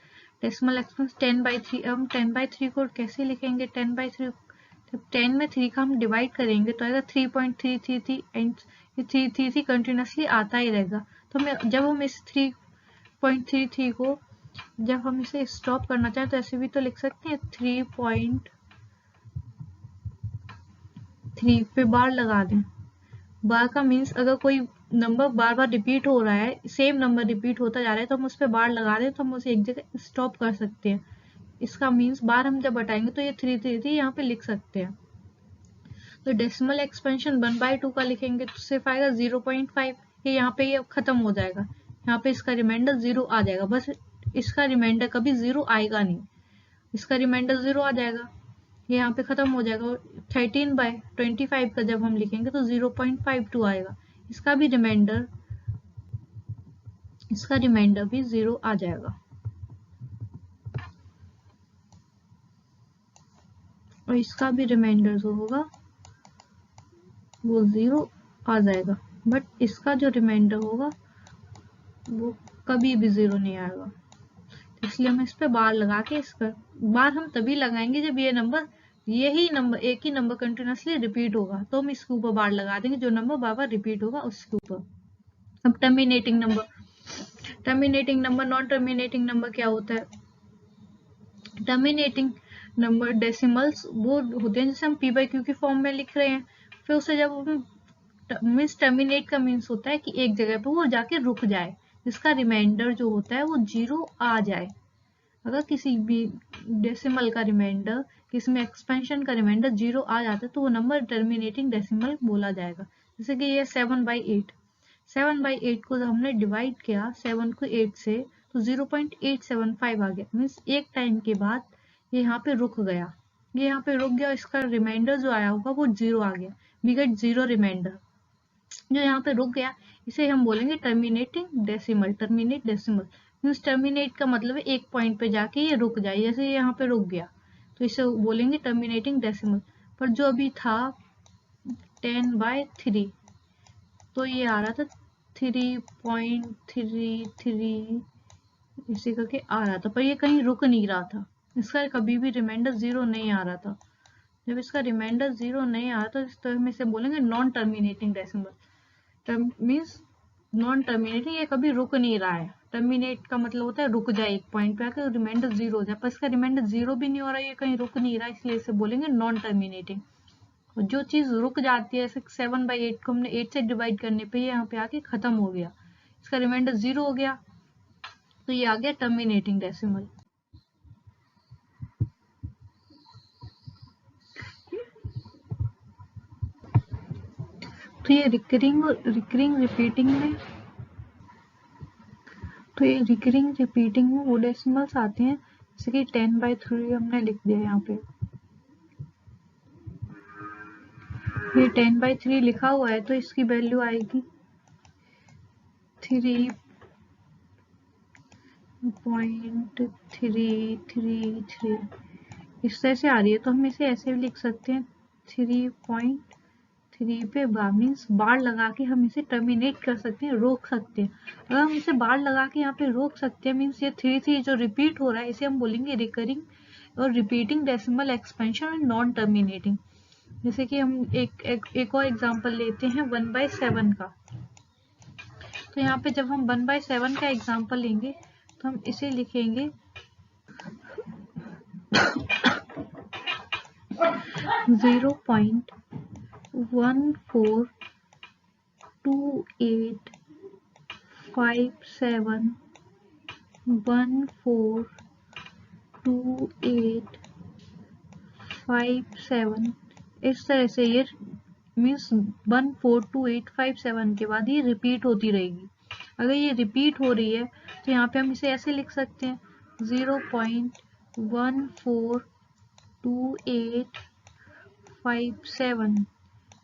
Decimal expansion 10/3। हम 10/3 को कैसे लिखेंगे? 10/3 जब 10 में 3 का हम डिवाइड करेंगे तो आएगा 3.333 एंड ये 333 कंटिन्यूसली आता ही रहेगा। तो जब हम इस 3.33 को जब हम इसे स्टॉप करना चाहें तो ऐसे भी तो लिख सकते हैं 3.3 पे बार लगा दें। बार का मीन्स अगर कोई नंबर बार बार रिपीट हो रहा है, सेम नंबर रिपीट होता जा रहा है, तो हम उस पर बार लगा दें तो हम उसे एक जगह स्टॉप कर सकते हैं। इसका मीन्स बार हम जब हटाएंगे तो ये 333 यहाँ पे लिख सकते हैं। तो डेसिमल एक्सपेंशन 1/2 का लिखेंगे तो सिर्फ आएगा 0.5, ये यहाँ पे ये खत्म हो जाएगा, यहाँ पे इसका रिमाइंडर 0 आ जाएगा, बस इसका रिमाइंडर कभी 0 आएगा नहीं, इसका रिमाइंडर 0 आ जाएगा, ये यहाँ पे खत्म हो जाएगा। 13/25 का जब हम लिखेंगे तो 0.52 आएगा, इसका रिमाइंडर भी 0 आ जाएगा, और इसका भी रिमाइंडर जो होगा वो 0 आ जाएगा, बट इसका जो रिमाइंडर होगा वो कभी भी 0 नहीं आएगा। इसलिए हम इस पे बार लगा के, इसका बार हम तभी लगाएंगे जब यही नंबर एक ही नंबर कंटिन्यूसली रिपीट होगा, तो हम इसके ऊपर बार लगा देंगे, जो नंबर बार बार रिपीट होगा उसके ऊपर। अब terminating number, non terminating number क्या होता है? टर्मिनेटिंग नंबर डेसिमल्स वो होते हैं जैसे हम p/q की फॉर्म में लिख रहे हैं, फिर उसे जब हम मीन्स टर्मिनेट का मीन्स होता है कि एक जगह पे वो जाके रुक जाए, जिसका रिमाइंडर जो होता है वो 0 आ जाए। अगर किसी भी डेसिमल का रिमाइंडर, किसी में एक्सपेंशन का रिमाइंडर 0 आ जाता है तो वो नंबर टर्मिनेटिंग डेसिमल बोला जाएगा। जैसे कि ये 7/8, 7/8 को हमने डिवाइड किया 7 को 8 से, तो 0.875 आ गया, मीन्स एक टाइम के बाद ये यहाँ पे रुक गया, ये यहाँ पे रुक गया, इसका रिमाइंडर जो आया होगा वो 0 आ गया, वी गेट 0 रिमाइंडर, जो यहाँ पे रुक गया इसे हम बोलेंगे terminating decimal. Terminate decimal means terminate का मतलब है एक पॉइंट पे जाके ये रुक जाए, जैसे ये यहाँ पे रुक गया तो इसे बोलेंगे टर्मिनेटिंग डेसिमल। पर जो अभी था 10/3, तो ये आ रहा था 3.33 इसी करके आ रहा था, पर ये कहीं रुक नहीं रहा था, इसका कभी भी रिमाइंडर 0 नहीं आ रहा था। जब इसका रिमाइंडर 0 नहीं आ रहा तो हम इसे बोलेंगे non terminating decimal. Means non terminating, ये कभी रुक नहीं रहा है। टर्मिनेट का मतलब होता है रुक जाए एक पॉइंट पे आकर, रिमाइंडर 0 हो जाए, पर इसका रिमाइंडर 0 भी नहीं हो रहा है, ये कहीं रुक नहीं रहा है, इसलिए इसे बोलेंगे नॉन टर्मिनेटिंग। और जो चीज रुक जाती है, जैसे 7/8 को हमने 8 से डिवाइड करने पे यहाँ पे आके खत्म हो गया, इसका रिमाइंडर 0 हो गया, तो ये आ गया टर्मिनेटिंग डेसिमल। तो ये रिकरिंग रिपीटिंग में वो डेसिमल्स आते हैं, जैसे कि 10/3 हमने लिख दिया यहाँ पे, ये 10/3 लिखा हुआ है तो इसकी वैल्यू आएगी 3.333, इस तरह से आ रही है, तो हम इसे ऐसे भी लिख सकते हैं 3.3 पे बार, मीन्स बार लगा के हम इसे टर्मिनेट कर सकते हैं, रोक सकते हैं। अगर हम इसे बार लगा के यहाँ पे रोक सकते हैं, मीन्स ये 3 जो रिपीट हो रहा है इसे हम बोलेंगे रिकरिंग और रिपीटिंग डेसिमल एक्सपेंशन और नॉन टर्मिनेटिंग। जैसे कि हम एक और एग्जांपल लेते हैं 1/7 का। तो यहाँ पे जब हम 1/7 का एग्जांपल लेंगे तो हम इसे लिखेंगे 0.142857 इस तरह से ये मीन्स 142857 के बाद ये रिपीट होती रहेगी। अगर ये रिपीट हो रही है तो यहाँ पे हम इसे ऐसे लिख सकते हैं 0.142857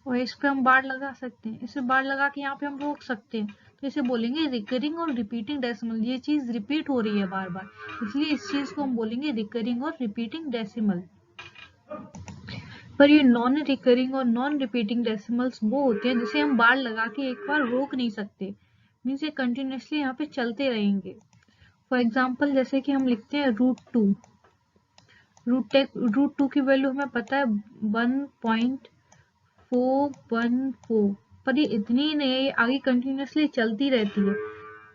और इस पे हम बार लगा सकते हैं, इसे बार लगा के यहाँ पे हम रोक सकते हैं, तो इसे बोलेंगे रिकरिंग और रिपीटिंग डेसिमल। ये चीज रिपीट हो रही है बार बार, इसलिए इस चीज को हम बोलेंगे रिकरिंग और रिपीटिंग डेसिमल। पर ये नॉन रिकरिंग और नॉन रिपीटिंग डेसिमल्स वो होते हैं जिसे हम बार लगा के एक बार रोक नहीं सकते, मीन्स ये कंटिन्यूसली यहाँ पे चलते रहेंगे। फॉर एग्जाम्पल जैसे कि हम लिखते हैं √2, √2 की वैल्यू हमें पता है 1.414, पर ये इतनी ही नहीं है, ये आगे कंटिन्यूसली चलती रहती है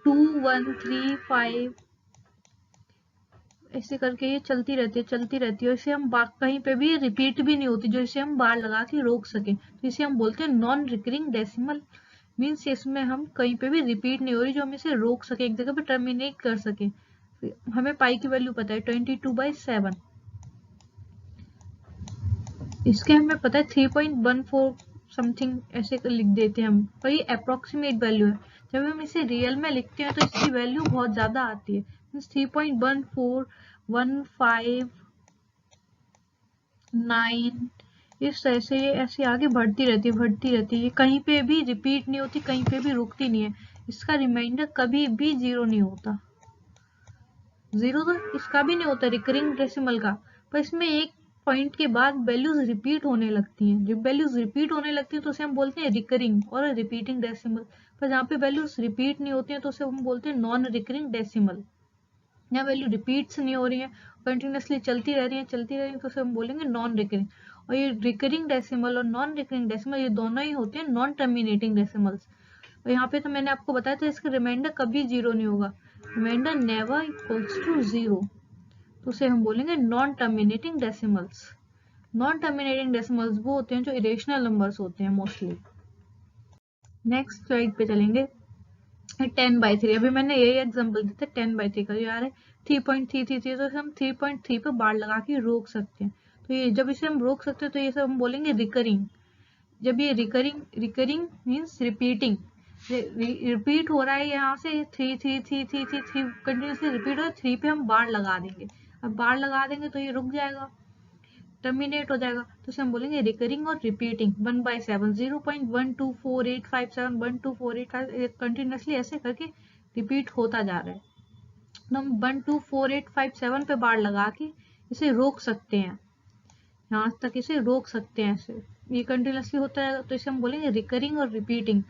2 1 3 5 ऐसे करके ये चलती रहती है, इसे हम कहीं पे भी रिपीट भी नहीं होती जो इसे हम बार लगा के रोक सके, तो इसे हम बोलते हैं नॉन रिकरिंग डेसिमल मीन्स इसमें हम कहीं पे भी रिपीट नहीं हो रही, जो हम इसे रोक सके, एक जगह पे टर्मिनेट कर सके। हमें पाई की वैल्यू पता है 22/7, इसके हमें पता है 3.14 समथिंग ऐसे लिख देते हैं हम, पर ये अप्रोक्सीमेट वैल्यू है। जब हम इसे रियल में लिखते हैं तो इसकी वैल्यू बहुत ज्यादा आती है, 3.1415 इस तरह से ये ऐसे आगे बढ़ती रहती है, कहीं पे भी रिपीट नहीं होती, कहीं पे भी रुकती नहीं है। इसका रिमाइंडर कभी भी 0 नहीं होता, 0 तो इसका भी नहीं होता रिकरिंग डेसिमल का। पर इसमें एक पॉइंट के बाद वैल्यूज रिपीट होने लगती हैं, जब वैल्यूज रिपीट होने लगती हैं तो उसे हम बोलते हैं रिकरिंग और रिपीटिंग डेसिमल। पर जहाँ पे वैल्यूज रिपीट नहीं होती हैं तो उसे हम बोलते हैं नॉन रिकरिंग डेसिमल। यहाँ वैल्यू रिपीट्स नहीं हो रही है, कंटिन्यूसली चलती रह रही है तो उसे हम बोलेंगे नॉन रिकरिंग। और ये रिकरिंग डेसिमल और नॉन रिकरिंग डेसिमल ये दोनों ही होते हैं नॉन टर्मिनेटिंग डेसिमल्स। और यहाँ पे तो मैंने आपको बताया था इसका रिमाइंडर कभी 0 नहीं होगा, रिमाइंडर नेवर इक्वल्स टू 0, तो उसे हम बोलेंगे non terminating decimals. Non terminating decimals वो होते हैं जो इरेशनल नंबर्स होते हैं मोस्टली। नेक्स्ट स्लाइड पे चलेंगे, 10/3। अभी मैंने यही एग्जांपल दिया था 10/3 का, यार है 3.333, तो हम 3.3 पे बार लगा के रोक सकते हैं। तो ये जब इसे हम रोक सकते हैं तो ये सब हम बोलेंगे रिकरिंग। जब ये रिकरिंग मीन्स रिपीटिंग, रिपीट हो रहा है यहाँ से 3 कंटिन्यूसली रिपीट हो रहा है, 3 पे हम बार लगा देंगे। अब बार लगा देंगे तो ये रुक जाएगा, टर्मिनेट हो जाएगा, तो इसे हम बोलेंगे रिकरिंग और रिपीटिंग। 1/7 0.124857 12485 कंटिन्यूसली ऐसे करके रिपीट होता जा रहा है, तो हम 124857 पे बार लगा के इसे रोक सकते हैं, यहाँ तक इसे रोक सकते हैं ऐसे, ये कंटिन्यूसली होता है तो इसे हम बोलेंगे रिकरिंग और रिपीटिंग।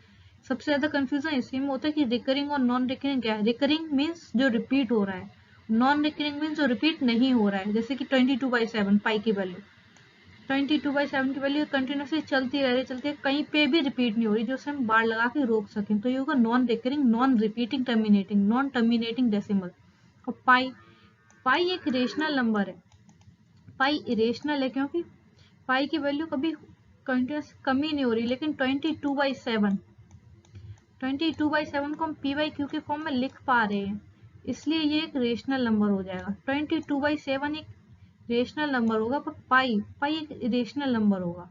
सबसे ज्यादा कंफ्यूजन इसी में होता है कि रिकरिंग और नॉन रिकरिंग क्या है। रिकरिंग मीन्स जो रिपीट हो रहा है, नॉन रिकरिंग मीन्स जो रिपीट नहीं हो रहा है, जैसे कि 22/7 पाई की वैल्यू, 22/7 की वैल्यू कंटिन्यूसली चलती रह रही है, कहीं पे भी रिपीट नहीं हो रही, जो उसे हम बार लगा के रोक सकें, तो ये होगा non recurring non repeating terminating non terminating decimal. और पाई एक रेशनल नंबर है, पाई इरेशनल है क्योंकि पाई की वैल्यू कभी कंटिन्यूस कमी नहीं हो रही, लेकिन 22/7 को हम py/q के फॉर्म में लिख पा रहे हैं, इसलिए ये एक रेशनल नंबर हो जाएगा। 22/7 एक रेशनल नंबर होगा, पर पाई एक इरेशनल नंबर होगा।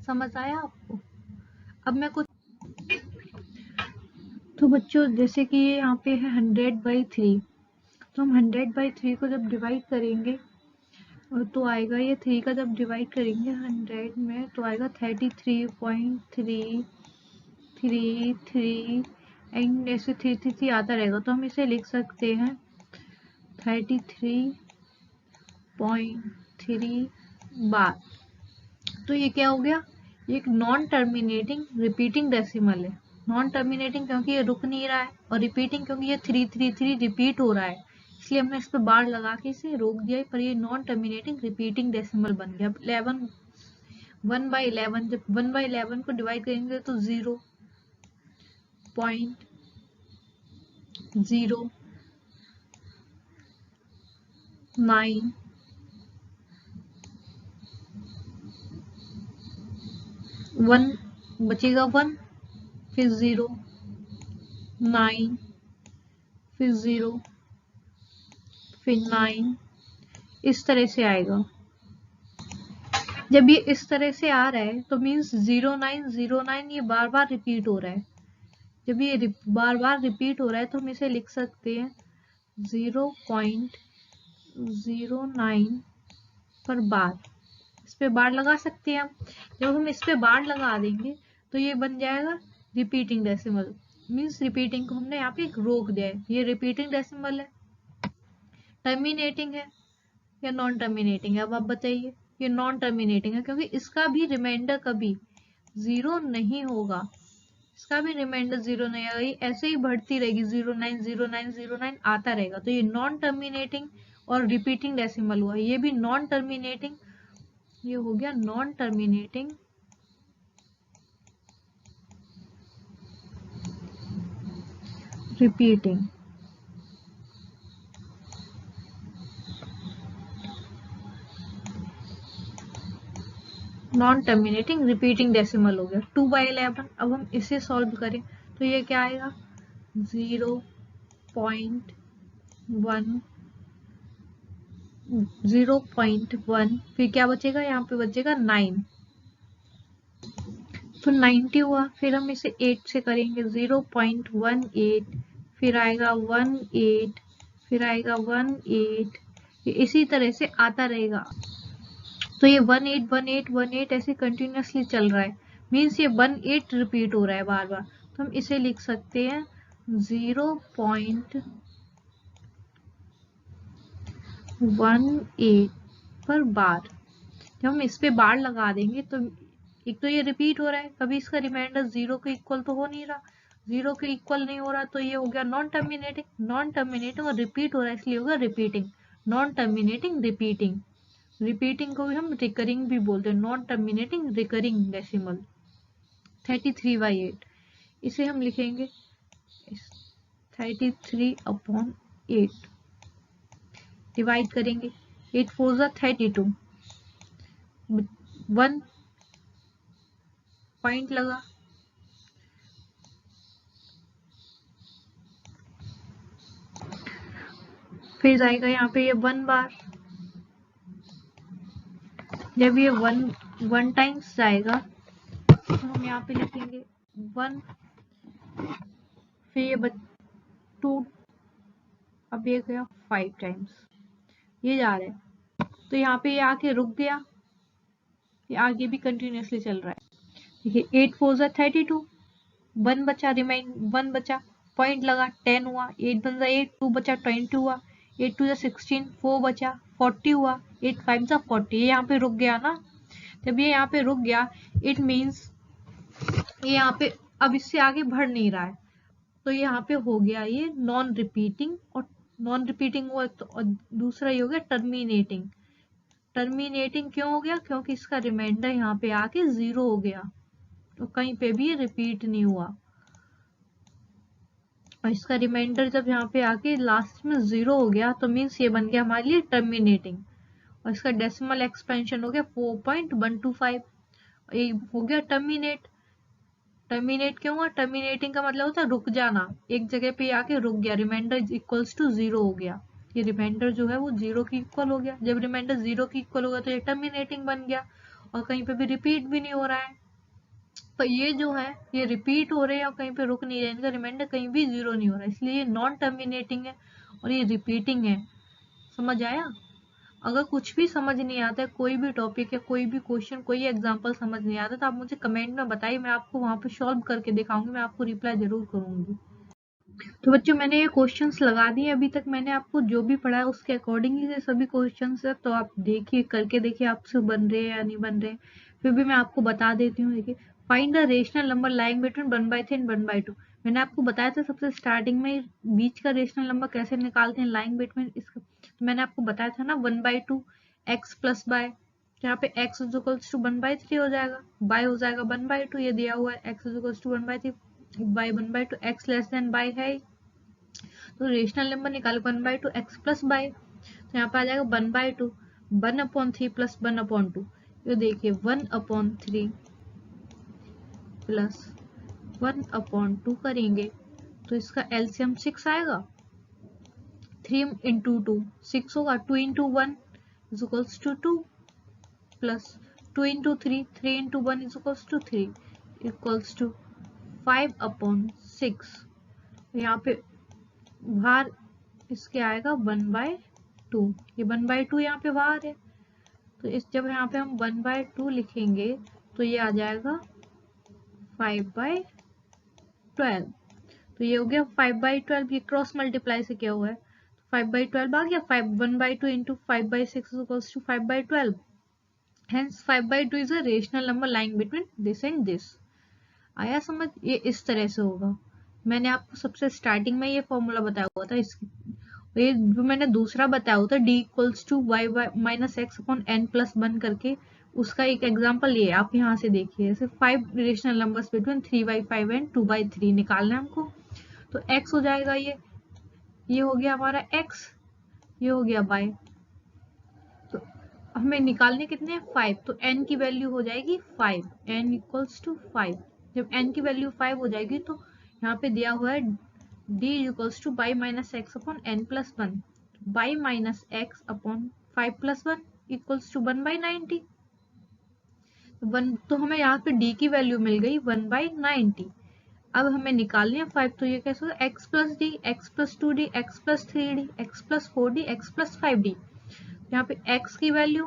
समझ आया आपको? अब मैं कुछ, तो बच्चों जैसे कि ये यहाँ पे है 100/3, तो हम 100/3 को जब डिवाइड करेंगे तो आएगा, ये 3 का जब डिवाइड करेंगे 100 में तो आएगा 33.333 एंड ऐसे 333 आता रहेगा, तो हम इसे लिख सकते हैं 33.3 बार। तो ये क्या हो गया, ये एक नॉन टर्मिनेटिंग रिपीटिंग डेसिमल है। नॉन टर्मिनेटिंग क्योंकि ये रुक नहीं रहा है, और रिपीटिंग क्योंकि ये 333 रिपीट हो रहा है, इसलिए हमने इस पे बार लगा के इसे रोक दिया, पर ये नॉन टर्मिनेटिंग रिपीटिंग डेसिमल बन गया। 1/11 जब 1/11 को डिवाइड करेंगे तो 0.09 1 बचेगा, 1 फिर 0 9 फिर 0 फिर 9, इस तरह से आएगा। जब ये इस तरह से आ रहा है तो मीन्स 0909 ये बार बार रिपीट हो रहा है। जब ये बार बार रिपीट हो रहा है तो हम इसे लिख सकते हैं 0.09 पर बार, इस पे बार लगा सकते हैं हम। जब हम इस पे बार लगा देंगे तो ये बन जाएगा रिपीटिंग डेसिमल, मीन्स रिपीटिंग को हमने यहाँ पे एक रोक दिया है। ये रिपीटिंग डेसिमल है, टर्मिनेटिंग है या नॉन टर्मिनेटिंग है? अब आप बताइए। ये नॉन टर्मिनेटिंग है क्योंकि इसका भी रिमाइंडर कभी 0 नहीं होगा, इसका भी रिमाइंडर 0 नहीं आएगा, ये ऐसे ही बढ़ती रहेगी, 090909 आता रहेगा। तो ये नॉन टर्मिनेटिंग और रिपीटिंग डेसिमल हुआ, ये भी नॉन टर्मिनेटिंग, ये हो गया non terminating repeating. Non terminating repeating decimal हो गया 2/11। अब हम इसे सॉल्व करें तो ये क्या आएगा 0.1 0.1, फिर क्या बचेगा यहाँ पे बचेगा 9, तो 90 हुआ। फिर हम इसे 8 से करेंगे 0.18, फिर आएगा 18, फिर आएगा 18, इसी तरह से आता रहेगा। तो ये 18 18 18 ऐसे कंटिन्यूअसली चल रहा है, मीन्स ये 18 रिपीट हो रहा है बार बार। तो हम इसे लिख सकते हैं 0.18 पर बार। जब हम इस पे बार लगा देंगे तो एक तो ये रिपीट हो रहा है, कभी इसका रिमाइंडर 0 के इक्वल तो हो नहीं रहा, 0 के इक्वल नहीं हो रहा, तो ये हो गया नॉन टर्मिनेटिंग। नॉन टर्मिनेटिंग और रिपीट हो रहा है इसलिए होगा repeating. Non terminating repeating, repeating को भी हम रिकरिंग भी बोलते हैं, नॉन टर्मिनेटिंग रिकरिंग डेसिमल 33/8। इसे हम लिखेंगे 33/8, डिवाइड करेंगे 8 4 जा 32, 1 पॉइंट लगा, फिर जाएगा यहाँ पे ये 1 बार, जब ये 1 टाइम्स जाएगा तो हम यहाँ पे लिखेंगे 1, फिर ये 2, अब ये गया 5 टाइम्स, ये जा रहा है। तो यहाँ पे ये आके रुक गया, ये आगे भी कंटिन्यूअसली चल रहा है। देखिए 8 4 जा 32, 1 बचा, रिमाइंड 1 बचा, पॉइंट लगा 10 हुआ, 8 बन जा 8, 2 बचा 20 हुआ, 8 2 जा 16, 4 बचा 40 हुआ, 8 5 जा 40, ये यहाँ पे रुक गया ना। जब ये यहाँ पे रुक गया इट मीन्स ये यहाँ पे अब इससे आगे बढ़ नहीं रहा है, तो यहाँ पे हो गया ये नॉन रिपीटिंग। और नॉन रिपीटिंग हुआ तो, और दूसरा ये हो गया टर्मिनेटिंग। टर्मिनेटिंग क्यों हो गया, क्योंकि इसका रिमाइंडर यहाँ पे आके 0 हो गया, तो कहीं पे भी रिपीट नहीं हुआ, और इसका रिमाइंडर जब यहाँ पे आके लास्ट में 0 हो गया तो मीन्स ये बन गया हमारे लिए टर्मिनेटिंग। और इसका डेसिमल एक्सपेंशन हो गया 4.125, ये हो गया टर्मिनेट। टर्मिनेट क्यों हुआ, टर्मिनेटिंग का मतलब होता है रुक जाना, एक जगह पे आके रुक गया, रिमाइंडर इक्वल्स टू 0 हो गया, ये रिमाइंडर जो है वो 0 की इक्वल हो गया। जब रिमाइंडर 0 की इक्वल होगा तो ये टर्मिनेटिंग बन गया, और कहीं पे भी रिपीट भी नहीं हो रहा है। तो ये जो है ये रिपीट हो रहे हैं और कहीं पे रुक नहीं रहे, इनका रिमाइंडर कहीं भी 0 नहीं हो रहा है, इसलिए ये नॉन टर्मिनेटिंग है और ये रिपीटिंग है। समझ आया। अगर कुछ भी समझ नहीं आता है, कोई भी टॉपिक या कोई भी क्वेश्चन, कोई एग्जांपल समझ नहीं आता, तो आप मुझे कमेंट में बताइए, मैं आपको वहां पे सॉल्व करके दिखाऊंगी, मैं आपको रिप्लाई जरूर करूंगी। तो बच्चों मैंने ये क्वेश्चंस लगा दिए, अभी तक मैंने आपको जो भी पढ़ा है उसके अकॉर्डिंग ही सभी क्वेश्चंस है, तो आप देखिए करके देखिए आपसे बन रहे हैं या नहीं बन रहे। फिर भी मैं आपको बता देती हूँ। देखिए find the rational number lying between 1/3 and 1/2। मैंने आपको बताया था सबसे स्टार्टिंग में बीच का रेशनल नंबर कैसे निकालते हैं लाइंग बिटवीन, इसका तो मैंने आपको बताया था ना 1/2 x प्लस बाय, यहाँ पे x इज इक्वल्स टू 1/3 हो जाएगा, y हो जाएगा 1/2, ये दिया हुआ है x is equals to 1/3, y 1/2, x less than y है, तो रेशनल नंबर निकालो 1/2 x प्लस बाय, तो यहाँ पे आ जाएगा 1/2, 1/3 प्लस 1/2, ये देखिए 1/3 प्लस 1/2 करेंगे तो इसका एलसीएम 6 आएगा, 3 इंटू 2 6 होगा, 2 into 1 is equals to 2, plus 2 into 3 3 into 1 is equals to 3, equals to 5/6। यहाँ पे बाहर इसके आएगा 1/2, ये 1/2 यहाँ पे बाहर है, तो इस जब यहाँ पे हम 1/2 लिखेंगे तो ये आ जाएगा 5/12, तो ये हो गया 5/12, ये क्रॉस मल्टीप्लाई से क्या हुआ है 5/12 आ गया, 1/2 into 5/6 equals to 5/12, hence 5/2 is a rational number lying between this and this. आया समझ, ये इस तरह से होगा। मैंने आपको सबसे स्टार्टिंग में ये फॉर्मूला बताया हुआ था, इसकी ये जो मैंने दूसरा बताया हुआ था d equals to Y minus X upon N plus 1 करके, उसका एक एग्जांपल ये आप यहाँ से देखिए, जैसे 5 रेशनल नंबर्स बिटवीन 3/5 एंड 2/3 निकालना है हमको, तो x हो जाएगा ये हो गया हमारा x, ये हो गया y। तो हमें निकालने कितने हैं 5, तो n की वैल्यू हो जाएगी 5, n इक्वल्स टू 5। जब n की वैल्यू 5 हो जाएगी तो यहाँ पे दिया हुआ है d equals to y minus X upon n plus 1, y minus X upon 5 plus 1 equals to 1/90। तो हमें यहाँ पे d की वैल्यू मिल गई 1/90। अब हमें निकालने हैं 5, तो ये कैसे होगा x plus D, x plus 2d, x plus 3d, x plus 4d, x plus 5d। यहाँ पे x की वैल्यू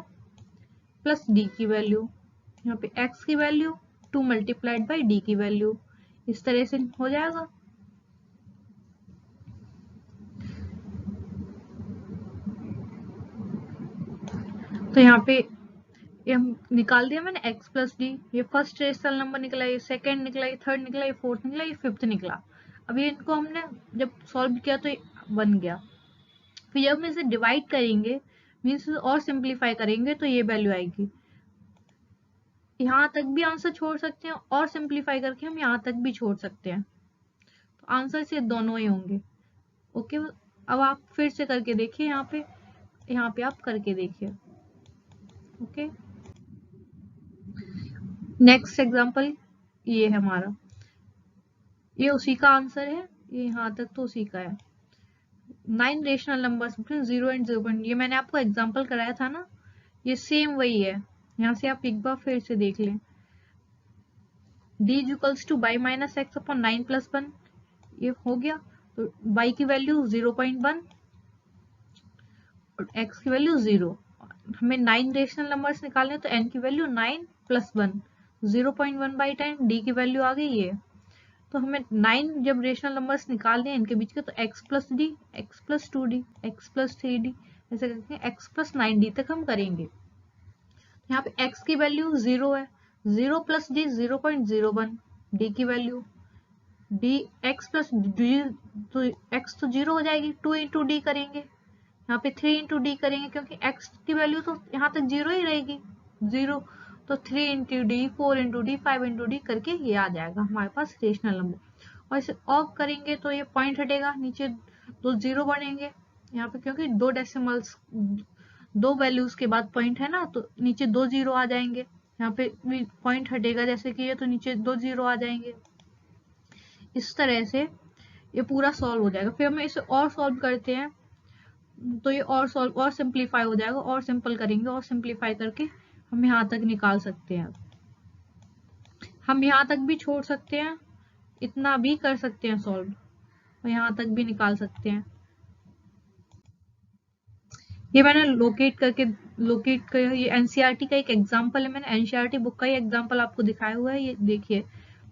प्लस d की वैल्यू, यहाँ पे x की वैल्यू 2 मल्टीप्लाइड बाई d की वैल्यू, इस तरह से हो जाएगा। तो यहाँ पे ये हम निकाल दिया मैंने x प्लस डी, ये फर्स्ट रेशनल नंबर निकला, ये सेकंड निकला, ये थर्ड निकला, ये फोर्थ निकला, ये फिफ्थ निकला। अब ये इनको हमने जब सॉल्व किया तो ये बन गया। फिर जब हम इसे डिवाइड करेंगे मीन्स और सिंप्लीफाई करेंगे तो ये वैल्यू आएगी। यहाँ तक भी आंसर छोड़ सकते हैं और सिंप्लीफाई करके हम यहाँ तक भी छोड़ सकते हैं, तो आंसर से दोनों ही होंगे। ओके, अब आप फिर से करके देखिए, यहाँ पे आप करके देखिए। ओके, नेक्स्ट एग्जांपल ये है हमारा, ये उसी का आंसर है, ये यहाँ तक तो उसी का है। 9 रेशनल नंबर्स बिटवीन 0 एंड 0. ये मैंने आपको एग्जांपल कराया था ना, ये सेम वही है। यहाँ से आप एक बार फिर से देख लें, d equals to y minus X upon 9 plus 1, ये हो गया। तो y की वैल्यू 0.1 और x की वैल्यू 0। हमें 9 रेशनल नंबर्स निकालने, तो n की वैल्यू 9 प्लस 1, 0.1/10, d की वैल्यू आ गई ये। तो हमें 9 जब रेशनल नंबर्स निकालने हैं इनके बीच के, तो x plus D, x plus 2d, x plus 3d, ऐसे करके x प्लस 9d तक हम करेंगे। यहाँ पे x की वैल्यू 0 है, 0 प्लस डी 0.01, d की value d x plus D, तो x तो 0 हो जाएगी, 2 इंटू डी करेंगे, यहाँ पे 3 इंटू डी करेंगे क्योंकि x की वैल्यू तो यहाँ तक 0 ही रहेगी, 0। तो 3 into D, 4 into D, 5 into D करके ये आ जाएगा हमारे पास रेशनल नंबर। और इसे ऑफ करेंगे तो ये पॉइंट हटेगा, नीचे 2 0 बनेंगे यहाँ पे, क्योंकि 2 डेसिमल्स 2 वैल्यूज के बाद पॉइंट है ना, तो नीचे 2 0 आ जाएंगे। यहाँ पे भी पॉइंट हटेगा जैसे कि ये, तो नीचे 2 0 आ जाएंगे। इस तरह से ये पूरा सॉल्व हो जाएगा। फिर हम इसे और सॉल्व करते हैं, तो ये और सॉल्व और सिंप्लीफाई हो जाएगा, और सिंपल करेंगे और सिंप्लीफाई करके हम यहाँ तक निकाल सकते हैं। हम यहाँ तक भी छोड़ सकते हैं, इतना भी कर सकते हैं सॉल्व, और यहाँ तक भी निकाल सकते हैं। ये मैंने लोकेट कर, ये एनसीईआरटी का एक एग्जांपल है, मैंने एनसीईआरटी बुक का ही एग्जांपल आपको दिखाया हुआ है। ये देखिए,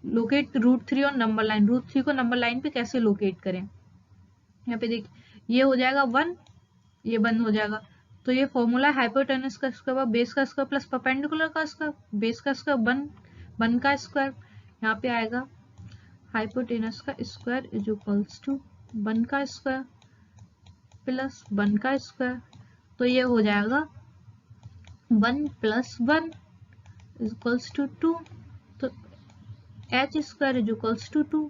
लोकेट √3 और नंबर लाइन, √3 को नंबर लाइन पे कैसे लोकेट करें। यहाँ पे देखिए, ये हो जाएगा 1, ये बंद हो जाएगा। तो ये फॉर्मूला हाइपोटेनस का स्क्वायर बेस का स्क्वायर प्लस परपेंडिकुलर का स्क्वायर, बेस का स्क्वायर 1 का स्क्वायर, यहाँ पे आएगा हाइपोटेनस का स्क्वायर इज इक्वल्स टू 1 का स्क्वायर प्लस 1 का स्क्वायर। तो ये हो जाएगा 1 प्लस 1 इज इक्वल्स टू 2। तो h square is equals to 2,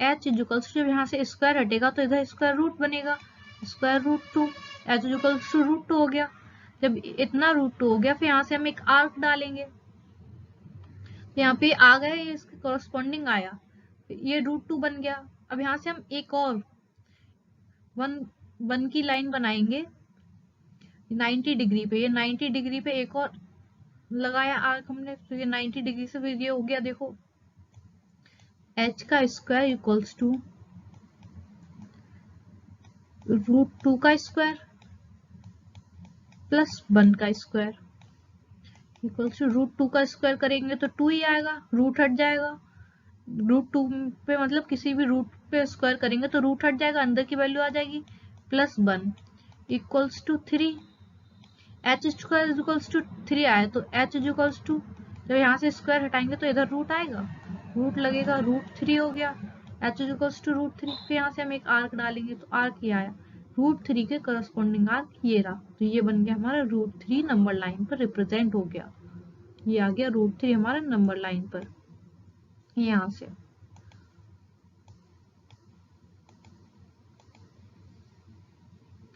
h is equals to, जब यहाँ से स्क्वायर हटेगा तो इधर स्क्वायर रूट बनेगा, square root 2, h is equals to √2 हो गया। जब इतना √2 हो गया, फिर यहाँ से हम एक आर्क डालेंगे, तो यहाँ पे आ गया, ये इसके कॉरस्पॉन्डिंग आया, ये √2 बन गया। अब यहाँ से हम एक और 1 की लाइन बनाएंगे 90 डिग्री पे, ये 90 डिग्री पे एक और लगाया आर्क हमने, तो ये 90 डिग्री से फिर ये हो गया, देखो h का स्क्वायर इक्वल्स टू √2 का स्क्वायर प्लस 1 का स्क्वायर इक्वल्स टू √2 का स्क्वायर करेंगे तो 2 ही आएगा, रूट हट जाएगा। √2 पे मतलब किसी भी रूट पे स्क्वायर करेंगे तो रूट हट जाएगा, अंदर की वैल्यू आ जाएगी, plus 1 equals to 3, h square equals to 3 आया, तो h इक्वल्स टू, जब यहाँ से स्क्वायर हटाएंगे तो इधर रूट आएगा, रूट लगेगा, √3 हो गया, h इक्वल्स टू √3। फिर यहाँ से हम एक आर्क डालेंगे, तो आर्क ये आया, √3 के करस्पॉन्डिंग आर्क ये रहा, तो ये बन गया हमारा √3 नंबर लाइन पर रिप्रेजेंट हो गया, ये आ गया √3 हमारा नंबर लाइन पर। यहाँ से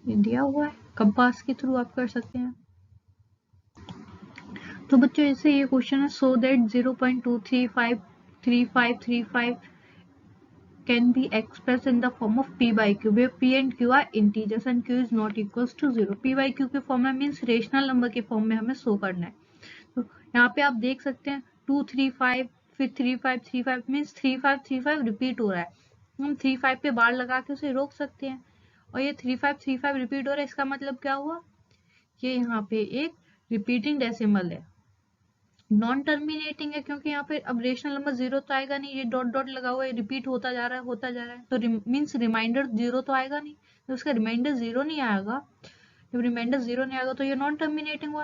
ये दिया हुआ है, कंपास के थ्रू आप कर सकते हैं। तो बच्चों ऐसे ये क्वेश्चन है, so that 0.2353535 can be expressed in the form of p by q, where p and q are integers and q is not equals to 0. p by q के फॉर्म में मीन्स रेशनल नंबर के फॉर्म में हमें शो करना है। तो यहाँ पे आप देख सकते हैं 235 फिर 3535 मीन्स 3535 रिपीट हो रहा है। हम 35 पे बार लगा के उसे रोक सकते हैं, और ये 3535 रिपीट हो रहा है, इसका मतलब क्या हुआ, ये यहाँ पे एक रिपीटिंग डेसिमल है, नॉन टर्मिनेटिंग है, क्योंकि यहाँ पे अब रेशनल नंबर 0 तो आएगा नहीं, ये डॉट डॉट लगा हुआ है, रिपीट होता जा रहा है तो मीन्स रिमाइंडर 0 तो आएगा नहीं, तो उसका रिमाइंडर 0 नहीं आएगा। जब रिमाइंडर 0 नहीं आएगा तो ये नॉन टर्मिनेटिंग हुआ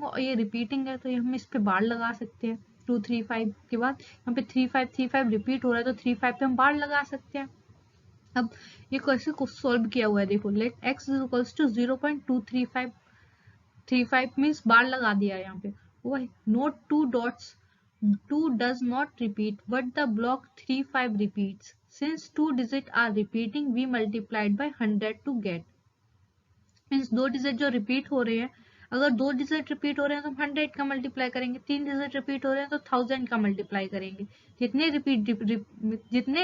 और ये रिपीटिंग है, तो ये हम इस पे बार लगा सकते हैं। 235 के बाद यहाँ पे 3535 रिपीट हो रहा है, तो 35 पे हम बार लगा सकते हैं। अब ये कैसे सॉल्व किया हुआ है, देखो, let x is equals to 0.235 means bar लगा दिया है यहाँ पे। वही note 2 dots, 2 does not repeat but the block 35 repeats. Since 2 digits are repeating, we multiplied by 100 to get. Means 2 digit जो रिपीट हो रहे हैं, अगर 2 डिजिट रिपीट हो रहे हैं तो हम 100 का मल्टीप्लाई करेंगे, 3 डिजिट रिपीट हो रहे हैं तो 1000 का मल्टीप्लाई करेंगे। जितने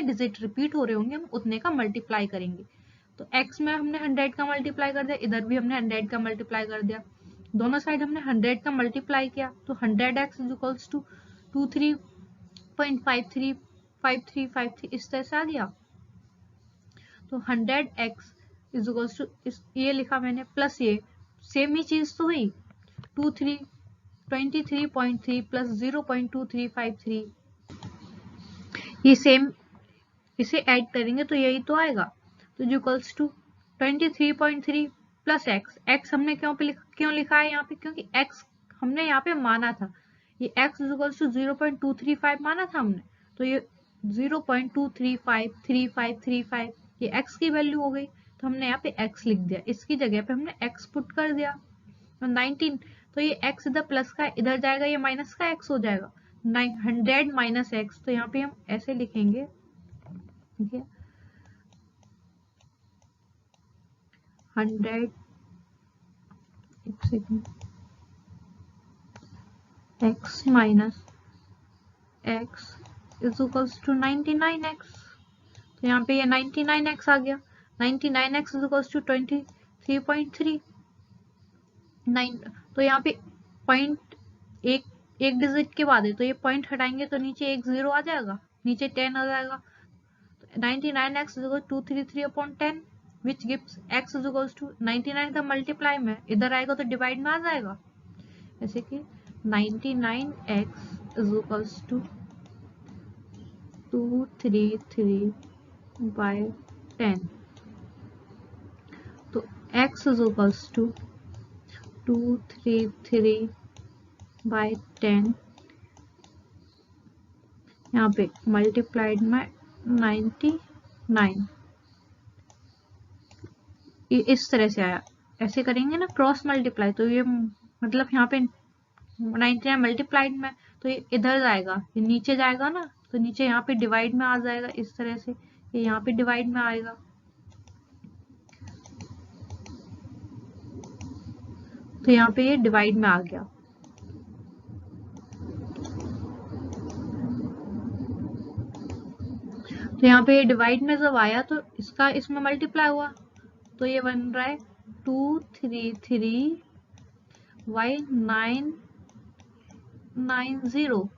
डिजिट रिपीट हो रहे होंगे हम उतने का मल्टीप्लाई करेंगे। तो x में हमने 100 का मल्टीप्लाई कर दिया, इधर भी हमने 100 का मल्टीप्लाई कर दिया, दोनों साइड हमने 100 का मल्टीप्लाई किया, तो 100x इज इक्वल्स टू 23.535353 इस तरह से आ गया। तो 100x इज इक्वल्स टू ये लिखा मैंने, प्लस ये सेम ही चीज तो हुई, 23.3 प्लस 0.2353, ये सेम, इसे ऐड करेंगे तो यही तो आएगा। तो इक्वल्स टू 23.3 प्लस x हमने क्यों लिखा है यहाँ पे, क्योंकि x हमने यहाँ पे माना था, ये x इज इक्वल्स टू 0.235 माना था हमने, तो ये 0.2353535 ये x की वैल्यू हो गई, तो हमने यहाँ पे x लिख दिया, इसकी जगह पे हमने x पुट कर दिया। तो 19, तो ये x इधर प्लस का इधर जाएगा, ये माइनस का x हो जाएगा, 100 माइनस x, तो यहाँ पे हम ऐसे लिखेंगे, ठीक है, 100 x minus x is equals to 99x, तो यहाँ पे ये 99x आ गया, 99x इज इक्वल्स टू 23.3, तो यहाँ पे पॉइंट एक डिजिट के बाद है, तो ये पॉइंट हटाएंगे तो नीचे एक 0 आ जाएगा, नीचे 10 आ जाएगा, 99x is equal to 233/10 which gives x is equals to 99 का मल्टीप्लाई में इधर आएगा तो डिवाइड में आ जाएगा, जैसे कि 99x is equals to 233/10, तो x is equals to 233/10 यहाँ पे मल्टीप्लाइड में 99, इस तरह से आया, ऐसे करेंगे ना क्रॉस मल्टीप्लाई, तो ये मतलब यहाँ पे 99 मल्टीप्लाइड में, तो ये इधर जाएगा, ये नीचे जाएगा ना, तो नीचे यहाँ पे डिवाइड में आ जाएगा, इस तरह से ये यहाँ पे डिवाइड में आएगा, तो यहाँ पे ये डिवाइड में आ गया। तो यहाँ पे डिवाइड में जब आया तो इसका इसमें मल्टीप्लाई हुआ, तो ये बन रहा है 233/990,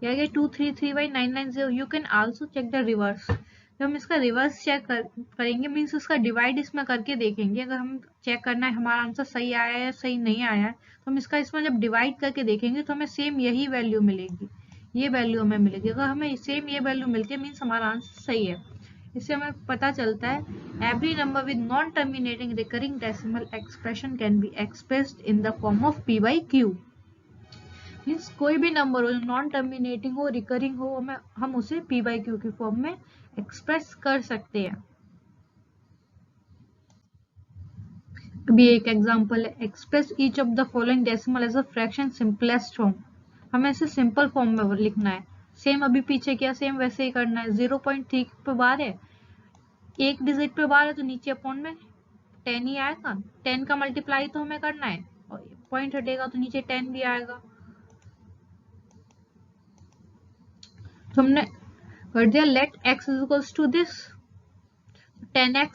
या 233/990। You can also check the reverse, जब हम इसका रिवर्स चेक करेंगे मीन्स उसका डिवाइड इसमें करके देखेंगे, अगर हम चेक करना है हमारा आंसर सही आया है या सही नहीं आया है, तो हम इसका इसमें जब डिवाइड करके देखेंगे तो हमें सेम यही वैल्यू मिलेगी, ये वैल्यू हमें मिलेगी, अगर हमें सेम ये वैल्यू मिलती है मीन्स हमारा आंसर सही है। इससे हमें पता चलता है every number with non terminating recurring decimal expression can be expressed in the form of p by q, means कोई भी नंबर हो नॉन टर्मिनेटिंग हो रिकरिंग हो, हम उसे p by q के फॉर्म में एक्सप्रेस कर सकते हैं। अभी एक एग्जांपल है, express each of the following decimal as a fraction simplest form, हमें इसे सिंपल फॉर्म में लिखना है, सेम अभी पीछे किया सेम वैसे ही करना है। 0.3 पे बार है, एक डिजिट पे बार है, तो नीचे अपॉन में 10 ही आएगा, 10 का मल्टीप्लाई तो हमें करना है, और पॉइंट हटेगा तो नीचे 10 भी आएगा। तो हमने कर दिया let x is equals to this 10x,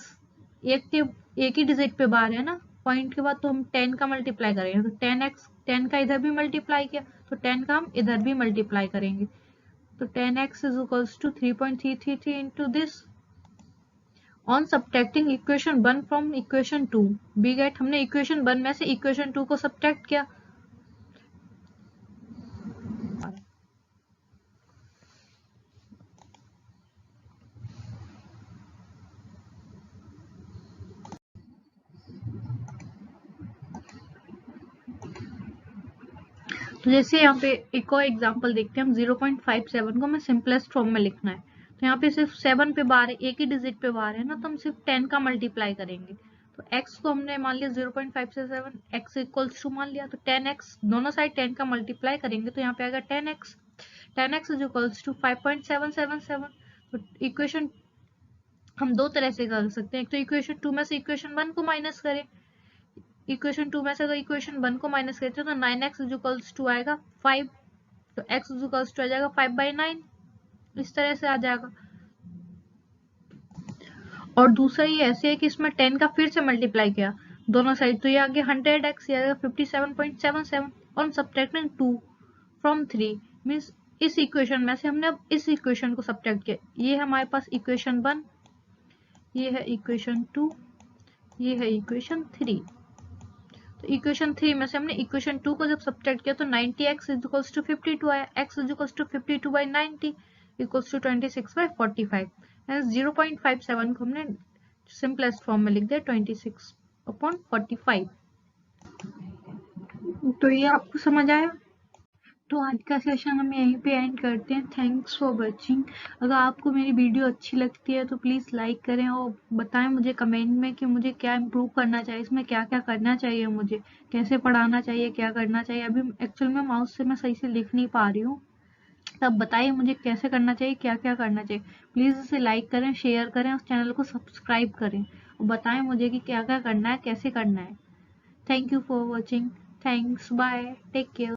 एक ही डिजिट पे बार है ना पॉइंट के बाद, तो हम 10 का मल्टीप्लाई करेंगे, तो 10x 10 का इधर भी मल्टीप्लाई किया तो 10 का हम इधर भी मल्टीप्लाई करेंगे, तो 10x is equals to 3.333 into this. On subtracting equation 1 from equation 2 we get, हमने इक्वेशन 1 में से इक्वेशन 2 को सब्ट्रैक्ट किया, तो जैसे यहाँ पे एक और एग्जांपल देखते हैं हम, 0.57 को हमें सिंपलेस्ट फॉर्म में लिखना है, तो यहाँ पे सिर्फ 7 पे बार है, एक ही डिजिट पे बार है ना, तो हम सिर्फ 10 का मल्टीप्लाई करेंगे, तो x को हमने मान लिया 0.577 x इक्वल्स टू मान लिया, तो 10x दोनों साइड 10 का मल्टीप्लाई करेंगे तो यहाँ पे आएगा 10x इज इक्वल्स टू 5.777। तो इक्वेशन हम दो तरह से कर सकते हैं, एक तो इक्वेशन 2 में से इक्वेशन 1 को माइनस करें, इक्वेशन 2 में से अगर इक्वेशन 1 को माइनस करते हैं तो 9x इज इक्वल्स टू आएगा 5, तो x इज इक्वल्स टू आ जाएगा 5/9, इस तरह से आ जाएगा। और दूसरा ये ऐसे है कि इसमें 10 का फिर से मल्टीप्लाई किया दोनों साइड, तो ये आगे 100x, ये आएगा 57.77। और सब्ट्रैक्टिंग 2 फ्रॉम 3 मीन्स इस इक्वेशन में से हमने अब इस इक्वेशन को सब्ट्रैक्ट किया, ये हमारे पास इक्वेशन 1, ये है इक्वेशन 2, ये है इक्वेशन 3, तो इक्वेशन 3 में से हमने इक्वेशन 2 को जब सब्ट्रैक्ट किया तो 90x इज इक्वल्स टू 52 आया, x is equals to 52/90 equals to 26/45, and 0.57 को हमने सिंपलेस्ट फॉर्म में लिख दिया 26/45। तो ये आपको समझ आया? तो आज का सेशन हम यहीं पे एंड करते हैं। Thanks for watching. अगर आपको मेरी वीडियो अच्छी लगती है तो प्लीज़ लाइक करें और बताएं मुझे कमेंट में कि मुझे क्या इम्प्रूव करना चाहिए, इसमें क्या क्या करना चाहिए, मुझे कैसे पढ़ाना चाहिए, क्या करना चाहिए। अभी एक्चुअल में माउस से मैं सही से लिख नहीं पा रही हूँ, तब बताइए मुझे कैसे करना चाहिए, क्या क्या करना चाहिए। प्लीज़ इसे लाइक करें, शेयर करें और चैनल को सब्सक्राइब करें और बताएं मुझे कि क्या क्या करना है, कैसे करना है। Thank you for watching. Thanks, bye, take care.